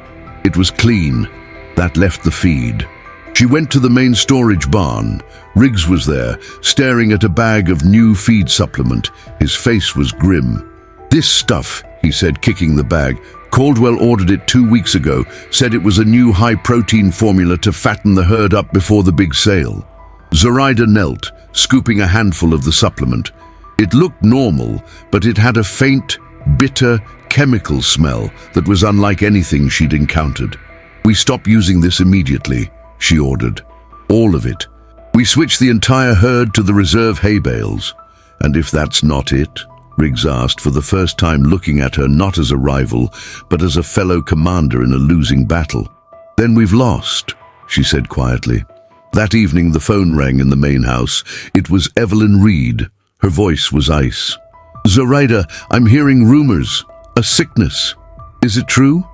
It was clean. That left the feed. She went to the main storage barn. Riggs was there, staring at a bag of new feed supplement. His face was grim. "This stuff," he said, kicking the bag. "Caldwell ordered it 2 weeks ago, said it was a new high-protein formula to fatten the herd up before the big sale." Zoraida knelt, scooping a handful of the supplement. It looked normal, but it had a faint, bitter, chemical smell that was unlike anything she'd encountered. "We stop using this immediately," she ordered. "All of it. We switch the entire herd to the reserve hay bales." "And if that's not it?" Riggs asked, for the first time looking at her not as a rival, but as a fellow commander in a losing battle. "Then we've lost," she said quietly. That evening the phone rang in the main house. It was Evelyn Reed. Her voice was ice. "Zoraida, I'm hearing rumors. A sickness. Is it true?"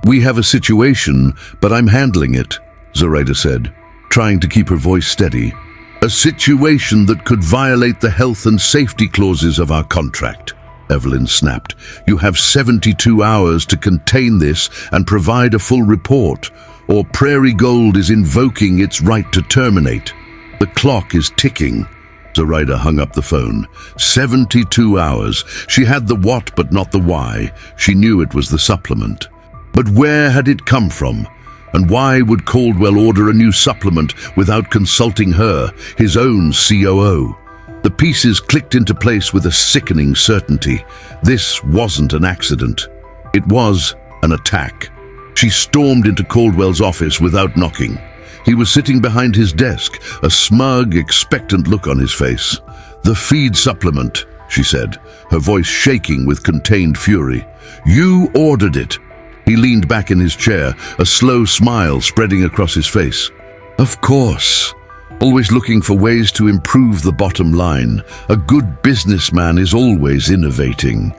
"We have a situation, but I'm handling it," Zoraida said, trying to keep her voice steady. "A situation that could violate the health and safety clauses of our contract," Evelyn snapped. "You have 72 hours to contain this and provide a full report, or Prairie Gold is invoking its right to terminate. The clock is ticking." Zoraida hung up the phone. 72 hours. She had the what but not the why. She knew it was the supplement. But where had it come from? And why would Caldwell order a new supplement without consulting her, his own COO? The pieces clicked into place with a sickening certainty. This wasn't an accident. It was an attack. She stormed into Caldwell's office without knocking. He was sitting behind his desk, a smug, expectant look on his face. "The feed supplement," she said, her voice shaking with contained fury. "You ordered it." He leaned back in his chair, a slow smile spreading across his face. "Of course. Always looking for ways to improve the bottom line. A good businessman is always innovating."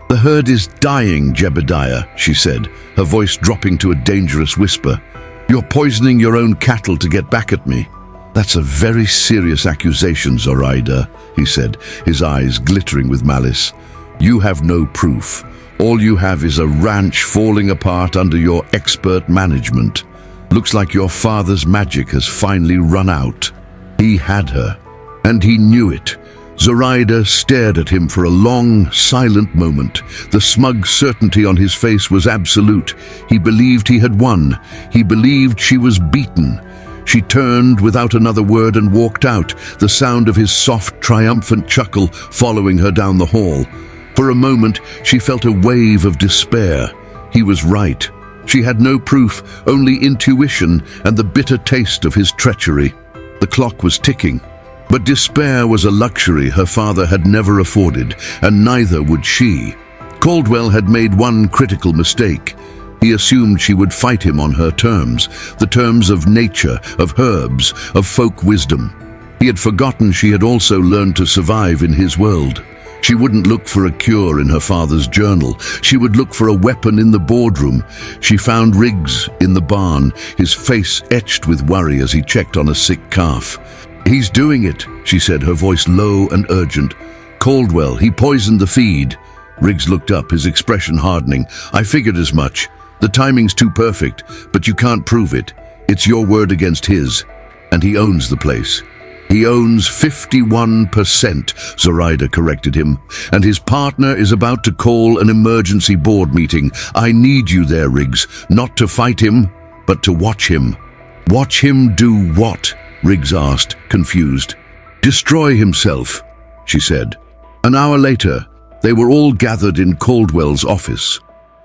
"The herd is dying, Jebediah," she said, her voice dropping to a dangerous whisper. "You're poisoning your own cattle to get back at me." "That's a very serious accusation, Zoraida," he said, his eyes glittering with malice. "You have no proof. All you have is a ranch falling apart under your expert management." Looks like your father's magic has finally run out. He had her, and he knew it. Zoraida stared at him for a long, silent moment. The smug certainty on his face was absolute. He believed he had won. He believed she was beaten. She turned without another word and walked out, the sound of his soft, triumphant chuckle following her down the hall. For a moment, she felt a wave of despair. He was right. She had no proof, only intuition and the bitter taste of his treachery. The clock was ticking. But despair was a luxury her father had never afforded, and neither would she. Caldwell had made one critical mistake. He assumed she would fight him on her terms, the terms of nature, of herbs, of folk wisdom. He had forgotten she had also learned to survive in his world. She wouldn't look for a cure in her father's journal. She would look for a weapon in the boardroom. She found Riggs in the barn, his face etched with worry as he checked on a sick calf. "He's doing it," she said, her voice low and urgent. "Caldwell, he poisoned the feed." Riggs looked up, his expression hardening. "I figured as much. The timing's too perfect, but you can't prove it. It's your word against his. And he owns the place." "He owns 51%, Zoraida corrected him. "And his partner is about to call an emergency board meeting. I need you there, Riggs, not to fight him, but to watch him." "Watch him do what?" Riggs asked, confused. "Destroy himself," she said. An hour later, they were all gathered in Caldwell's office.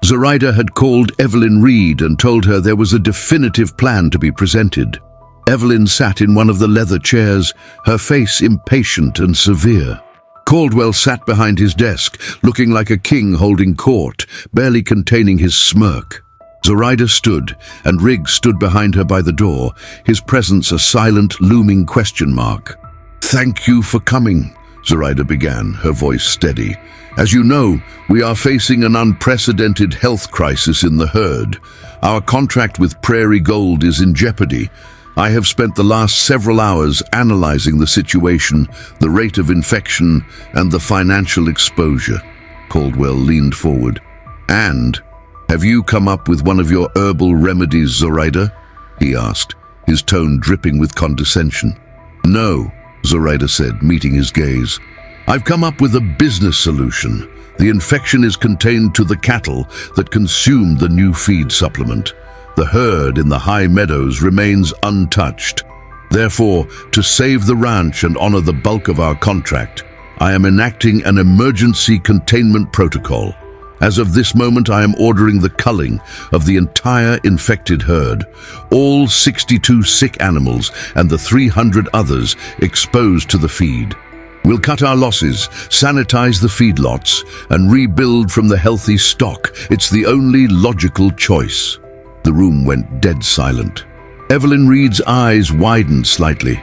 Zoraida had called Evelyn Reed and told her there was a definitive plan to be presented. Evelyn sat in one of the leather chairs, her face impatient and severe. Caldwell sat behind his desk, looking like a king holding court, barely containing his smirk. Zoraida stood, and Riggs stood behind her by the door, his presence a silent, looming question mark. "Thank you for coming," Zoraida began, her voice steady. "As you know, we are facing an unprecedented health crisis in the herd. Our contract with Prairie Gold is in jeopardy. I have spent the last several hours analyzing the situation, the rate of infection, and the financial exposure." Caldwell leaned forward. "And have you come up with one of your herbal remedies, Zoraida?" he asked, his tone dripping with condescension. "No," Zoraida said, meeting his gaze. "I've come up with a business solution. The infection is contained to the cattle that consume the new feed supplement. The herd in the high meadows remains untouched. Therefore, to save the ranch and honor the bulk of our contract, I am enacting an emergency containment protocol. As of this moment, I am ordering the culling of the entire infected herd, all 62 sick animals and the 300 others exposed to the feed. We'll cut our losses, sanitize the feedlots, and rebuild from the healthy stock. It's the only logical choice." The room went dead silent. Evelyn Reed's eyes widened slightly.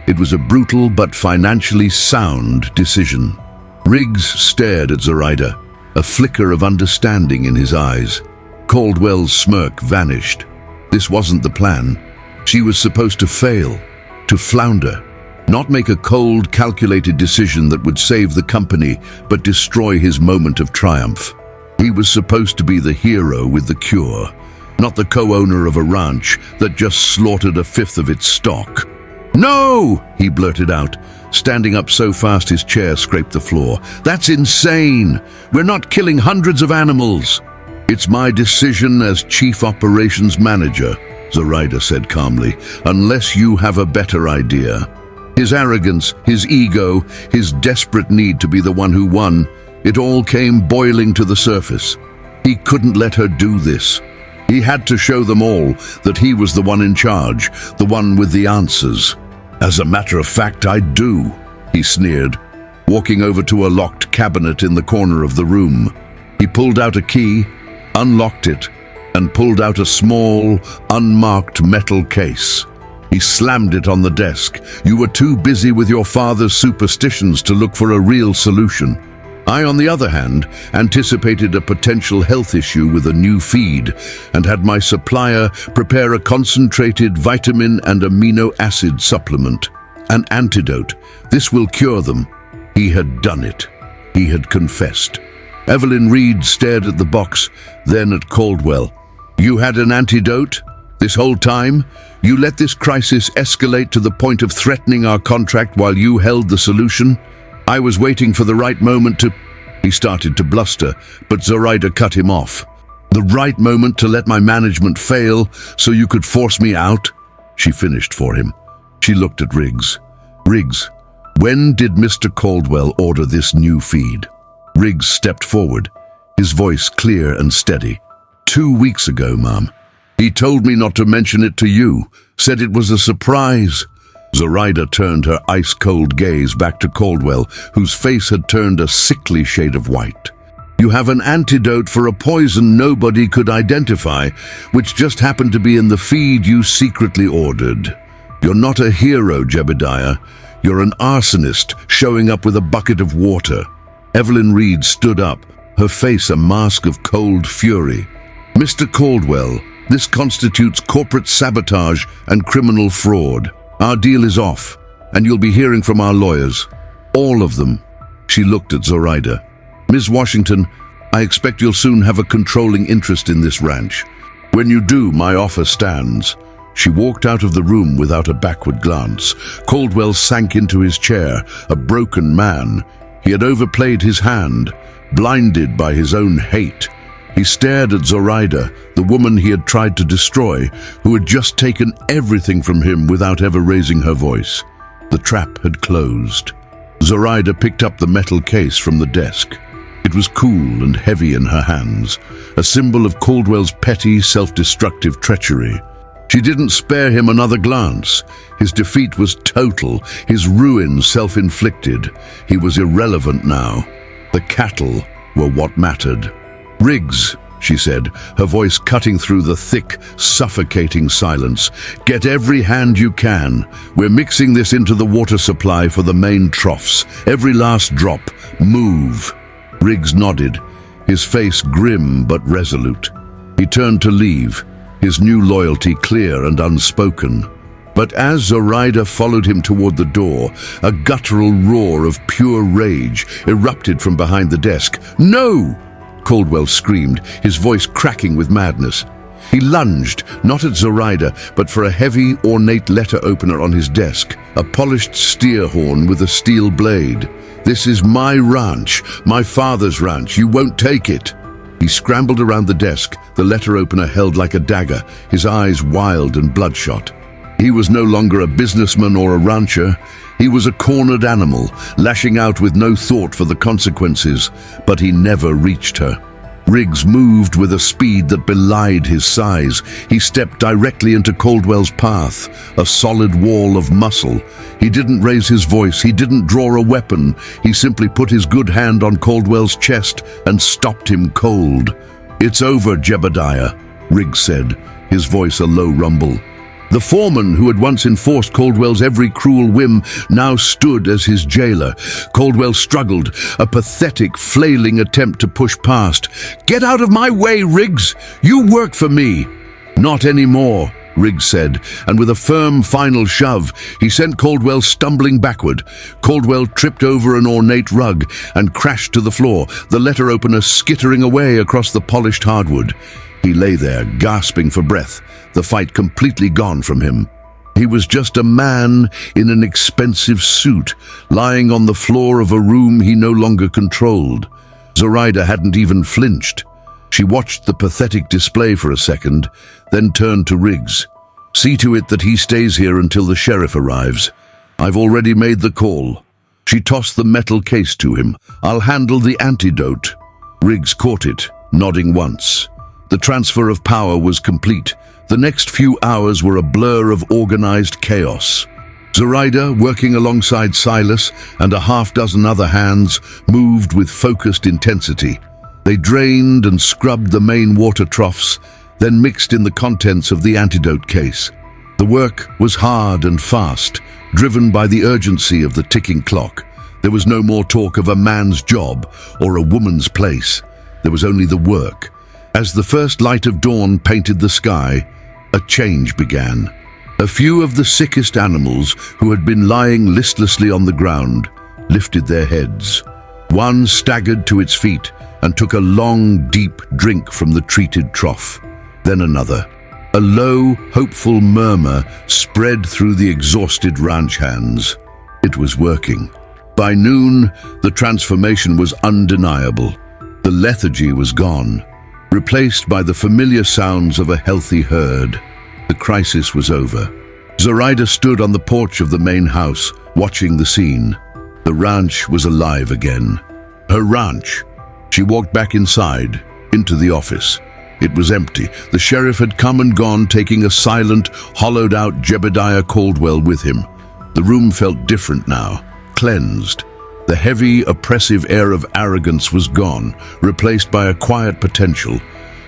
It was a brutal but financially sound decision. Riggs stared at Zoraida, a flicker of understanding in his eyes. Caldwell's smirk vanished. This wasn't the plan. She was supposed to fail, to flounder, not make a cold, calculated decision that would save the company but destroy his moment of triumph. He was supposed to be the hero with the cure, not the co-owner of a ranch that just slaughtered a fifth of its stock. "No!" he blurted out, standing up so fast his chair scraped the floor. "That's insane! We're not killing hundreds of animals." "It's my decision as Chief Operations Manager," Zoraida said calmly, "unless you have a better idea." His arrogance, his ego, his desperate need to be the one who won, it all came boiling to the surface. He couldn't let her do this. He had to show them all that he was the one in charge, the one with the answers. "As a matter of fact, I do," he sneered, walking over to a locked cabinet in the corner of the room. He pulled out a key, unlocked it, and pulled out a small, unmarked metal case. He slammed it on the desk. "You were too busy with your father's superstitions to look for a real solution. I, on the other hand, anticipated a potential health issue with a new feed and had my supplier prepare a concentrated vitamin and amino acid supplement. An antidote. This will cure them." He had done it. He had confessed. Evelyn Reed stared at the box, then at Caldwell. "You had an antidote? This whole time, you let this crisis escalate to the point of threatening our contract while you held the solution? I was waiting for the right moment to... He started to bluster, but Zoraida cut him off. The right moment to let my management fail so you could force me out? She finished for him. She looked at Riggs. Riggs, when did Mr. Caldwell order this new feed? Riggs stepped forward, his voice clear and steady. 2 weeks ago, Mom. He told me not to mention it to you, said it was a surprise. Zoraida turned her ice-cold gaze back to Caldwell, whose face had turned a sickly shade of white. You have an antidote for a poison nobody could identify, which just happened to be in the feed you secretly ordered. You're not a hero, Jebediah. You're an arsonist showing up with a bucket of water. Evelyn Reed stood up, her face a mask of cold fury. Mr. Caldwell, this constitutes corporate sabotage and criminal fraud. Our deal is off, and you'll be hearing from our lawyers. All of them. She looked at Zoraida. Ms. Washington, I expect you'll soon have a controlling interest in this ranch. When you do, my offer stands. She walked out of the room without a backward glance. Caldwell sank into his chair, a broken man. He had overplayed his hand, blinded by his own hate. He stared at Zoraida, the woman he had tried to destroy, who had just taken everything from him without ever raising her voice. The trap had closed. Zoraida picked up the metal case from the desk. It was cool and heavy in her hands, a symbol of Caldwell's petty, self-destructive treachery. She didn't spare him another glance. His defeat was total, his ruin self-inflicted. He was irrelevant now. The cattle were what mattered. Riggs, she said, her voice cutting through the thick, suffocating silence. Get every hand you can. We're mixing this into the water supply for the main troughs. Every last drop. Move. Riggs nodded, his face grim but resolute. He turned to leave, his new loyalty clear and unspoken. But as Zoraida followed him toward the door, a guttural roar of pure rage erupted from behind the desk. No! Caldwell screamed, his voice cracking with madness. He lunged, not at Zoraida, but for a heavy, ornate letter opener on his desk, a polished steer horn with a steel blade. This is my ranch, my father's ranch. You won't take it. He scrambled around the desk, the letter opener held like a dagger, his eyes wild and bloodshot. He was no longer a businessman or a rancher. He was a cornered animal, lashing out with no thought for the consequences, but he never reached her. Riggs moved with a speed that belied his size. He stepped directly into Caldwell's path, a solid wall of muscle. He didn't raise his voice, he didn't draw a weapon. He simply put his good hand on Caldwell's chest and stopped him cold. It's over, Jebediah, Riggs said, his voice a low rumble. The foreman who had once enforced Caldwell's every cruel whim now stood as his jailer. Caldwell struggled, a pathetic, flailing attempt to push past. Get out of my way, Riggs! You work for me! Not anymore, Riggs said, and with a firm final shove, he sent Caldwell stumbling backward. Caldwell tripped over an ornate rug and crashed to the floor, the letter opener skittering away across the polished hardwood. He lay there, gasping for breath, the fight completely gone from him. He was just a man in an expensive suit, lying on the floor of a room he no longer controlled. Zoraida hadn't even flinched. She watched the pathetic display for a second, then turned to Riggs. See to it that he stays here until the sheriff arrives. I've already made the call. She tossed the metal case to him. I'll handle the antidote. Riggs caught it, nodding once. The transfer of power was complete. The next few hours were a blur of organized chaos. Zoraida, working alongside Silas and a half-dozen other hands, moved with focused intensity. They drained and scrubbed the main water troughs, then mixed in the contents of the antidote case. The work was hard and fast, driven by the urgency of the ticking clock. There was no more talk of a man's job or a woman's place. There was only the work. As the first light of dawn painted the sky, a change began. A few of the sickest animals, who had been lying listlessly on the ground, lifted their heads. One staggered to its feet and took a long, deep drink from the treated trough. Then another. A low, hopeful murmur spread through the exhausted ranch hands. It was working. By noon, the transformation was undeniable. The lethargy was gone, replaced by the familiar sounds of a healthy herd. The crisis was over. Zoraida stood on the porch of the main house, watching the scene. The ranch was alive again. Her ranch. She walked back inside, into the office. It was empty. The sheriff had come and gone, taking a silent, hollowed-out Jebediah Caldwell with him. The room felt different now, cleansed. The heavy, oppressive air of arrogance was gone, replaced by a quiet potential.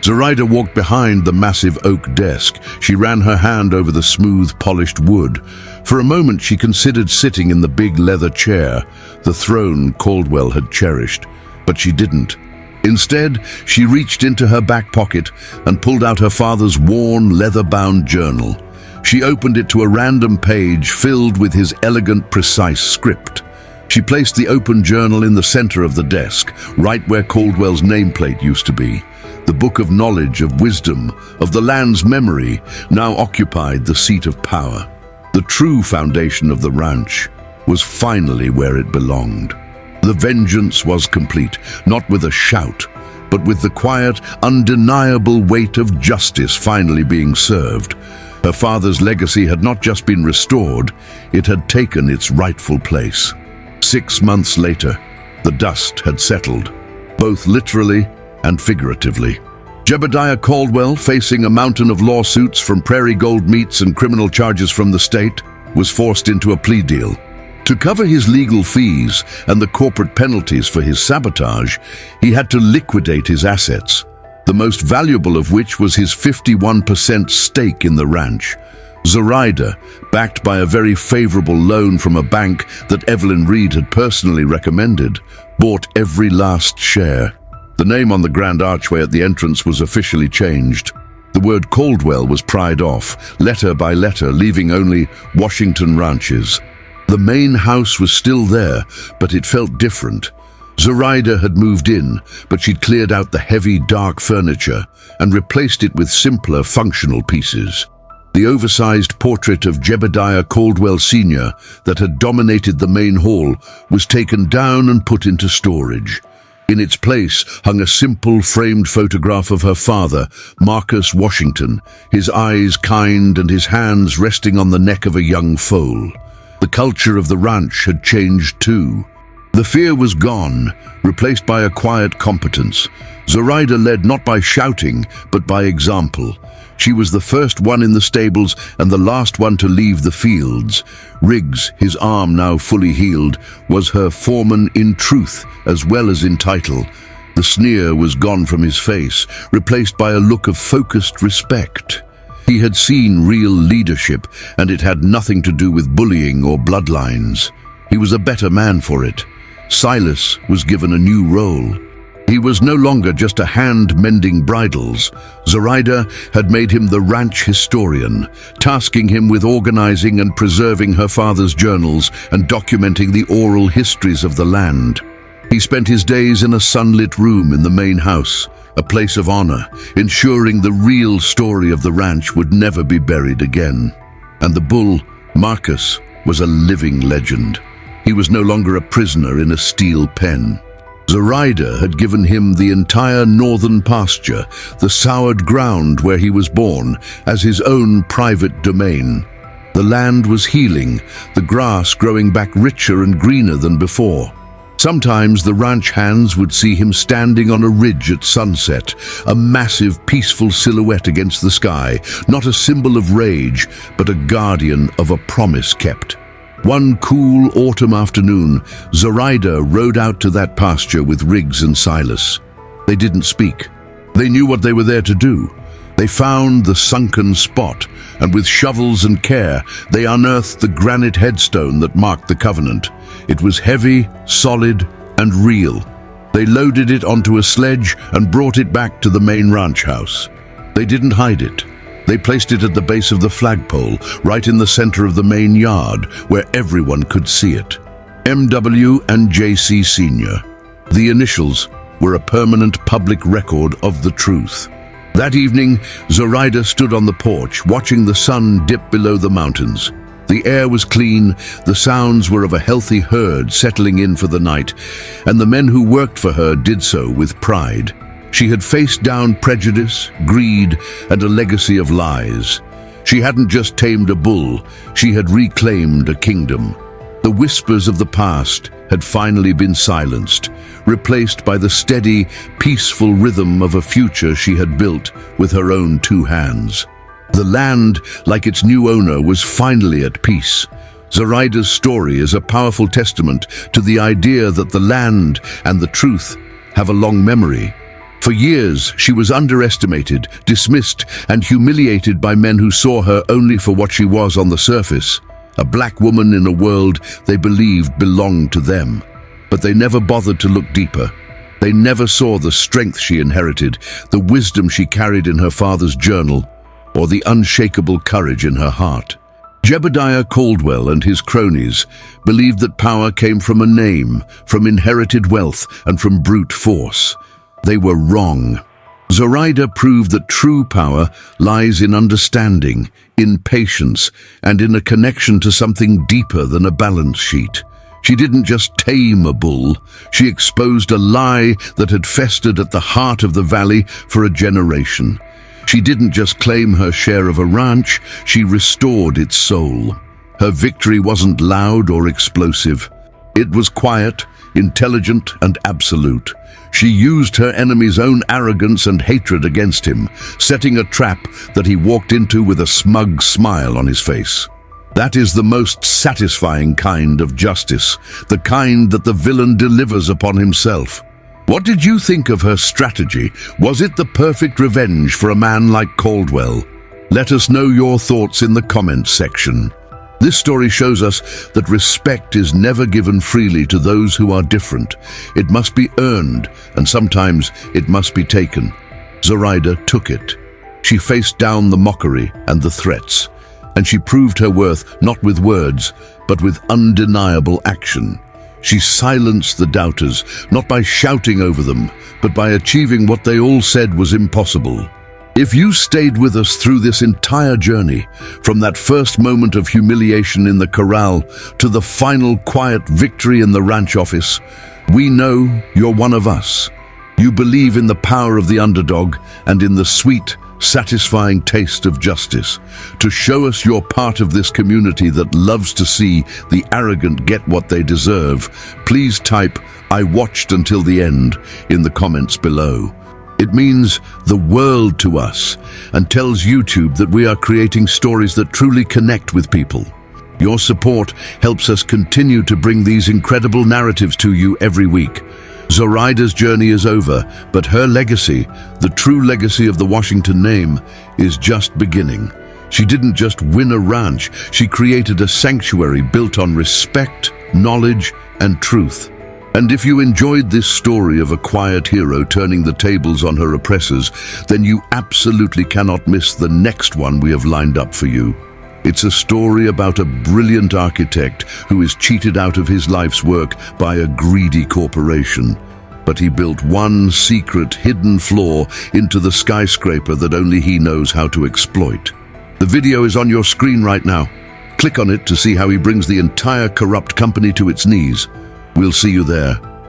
Zoraida walked behind the massive oak desk. She ran her hand over the smooth, polished wood. For a moment she considered sitting in the big leather chair, the throne Caldwell had cherished. But she didn't. Instead, she reached into her back pocket and pulled out her father's worn, leather-bound journal. She opened it to a random page filled with his elegant, precise script. She placed the open journal in the center of the desk, right where Caldwell's nameplate used to be. The book of knowledge, of wisdom, of the land's memory, now occupied the seat of power. The true foundation of the ranch was finally where it belonged. The vengeance was complete, not with a shout, but with the quiet, undeniable weight of justice finally being served. Her father's legacy had not just been restored, it had taken its rightful place. 6 months later, the dust had settled, both literally and figuratively. Jebediah Caldwell, facing a mountain of lawsuits from prairie gold meats and criminal charges from the state, was forced into a plea deal. To cover his legal fees and the corporate penalties for his sabotage, he had to liquidate his assets, the most valuable of which was his 51% stake in the ranch. Zoraida, backed by a very favorable loan from a bank that Evelyn Reed had personally recommended, bought every last share. The name on the grand archway at the entrance was officially changed. The word Caldwell was pried off, letter by letter, leaving only Washington Ranches. The main house was still there, but it felt different. Zoraida had moved in, but she'd cleared out the heavy, dark furniture and replaced it with simpler, functional pieces. The oversized portrait of Jebediah Caldwell Sr. that had dominated the main hall was taken down and put into storage. In its place hung a simple framed photograph of her father, Marcus Washington, his eyes kind and his hands resting on the neck of a young foal. The culture of the ranch had changed too. The fear was gone, replaced by a quiet competence. Zoraida led not by shouting, but by example. She was the first one in the stables and the last one to leave the fields. Riggs, his arm now fully healed, was her foreman in truth as well as in title. The sneer was gone from his face, replaced by a look of focused respect. He had seen real leadership, and it had nothing to do with bullying or bloodlines. He was a better man for it. Silas was given a new role. He was no longer just a hand mending bridles. Zoraida had made him the ranch historian, tasking him with organizing and preserving her father's journals and documenting the oral histories of the land. He spent his days in a sunlit room in the main house, a place of honor, ensuring the real story of the ranch would never be buried again. And the bull, Marcus, was a living legend. He was no longer a prisoner in a steel pen. Zoraida had given him the entire northern pasture, the soured ground where he was born, as his own private domain. The land was healing, the grass growing back richer and greener than before. Sometimes the ranch hands would see him standing on a ridge at sunset, a massive, peaceful silhouette against the sky, not a symbol of rage, but a guardian of a promise kept. One cool autumn afternoon, Zoraida rode out to that pasture with Riggs and Silas. They didn't speak. They knew what they were there to do. They found the sunken spot, and with shovels and care, they unearthed the granite headstone that marked the covenant. It was heavy, solid, and real. They loaded it onto a sledge and brought it back to the main ranch house. They didn't hide it. They placed it at the base of the flagpole, right in the center of the main yard, where everyone could see it. M.W. and J.C. Sr. The initials were a permanent public record of the truth. That evening, Zoraida stood on the porch, watching the sun dip below the mountains. The air was clean, the sounds were of a healthy herd settling in for the night, and the men who worked for her did so with pride. She had faced down prejudice, greed, and a legacy of lies. She hadn't just tamed a bull, she had reclaimed a kingdom. The whispers of the past had finally been silenced, replaced by the steady, peaceful rhythm of a future she had built with her own two hands. The land, like its new owner, was finally at peace. Zoraida's story is a powerful testament to the idea that the land and the truth have a long memory. For years, she was underestimated, dismissed, and humiliated by men who saw her only for what she was on the surface, a black woman in a world they believed belonged to them. But they never bothered to look deeper. They never saw the strength she inherited, the wisdom she carried in her father's journal, or the unshakable courage in her heart. Jebediah Caldwell and his cronies believed that power came from a name, from inherited wealth, and from brute force. They were wrong. Zoraida proved that true power lies in understanding, in patience, and in a connection to something deeper than a balance sheet. She didn't just tame a bull, she exposed a lie that had festered at the heart of the valley for a generation. She didn't just claim her share of a ranch, she restored its soul. Her victory wasn't loud or explosive. It was quiet, intelligent, and absolute. She used her enemy's own arrogance and hatred against him, setting a trap that he walked into with a smug smile on his face. That is the most satisfying kind of justice, the kind that the villain delivers upon himself. What did you think of her strategy? Was it the perfect revenge for a man like Caldwell? Let us know your thoughts in the comments section. This story shows us that respect is never given freely to those who are different. It must be earned, and sometimes it must be taken. Zoraida took it. She faced down the mockery and the threats, and she proved her worth not with words, but with undeniable action. She silenced the doubters, not by shouting over them, but by achieving what they all said was impossible. If you stayed with us through this entire journey, from that first moment of humiliation in the corral to the final quiet victory in the ranch office, we know you're one of us. You believe in the power of the underdog and in the sweet, satisfying taste of justice. To show us you're part of this community that loves to see the arrogant get what they deserve, please type "I watched until the end" in the comments below. It means the world to us and tells YouTube that we are creating stories that truly connect with people. Your support helps us continue to bring these incredible narratives to you every week. Zoraida's journey is over, but her legacy, the true legacy of the Washington name, is just beginning. She didn't just win a ranch, she created a sanctuary built on respect, knowledge, and truth. And if you enjoyed this story of a quiet hero turning the tables on her oppressors, then you absolutely cannot miss the next one we have lined up for you. It's a story about a brilliant architect who is cheated out of his life's work by a greedy corporation. But he built one secret, hidden flaw into the skyscraper that only he knows how to exploit. The video is on your screen right now. Click on it to see how he brings the entire corrupt company to its knees. We'll see you there.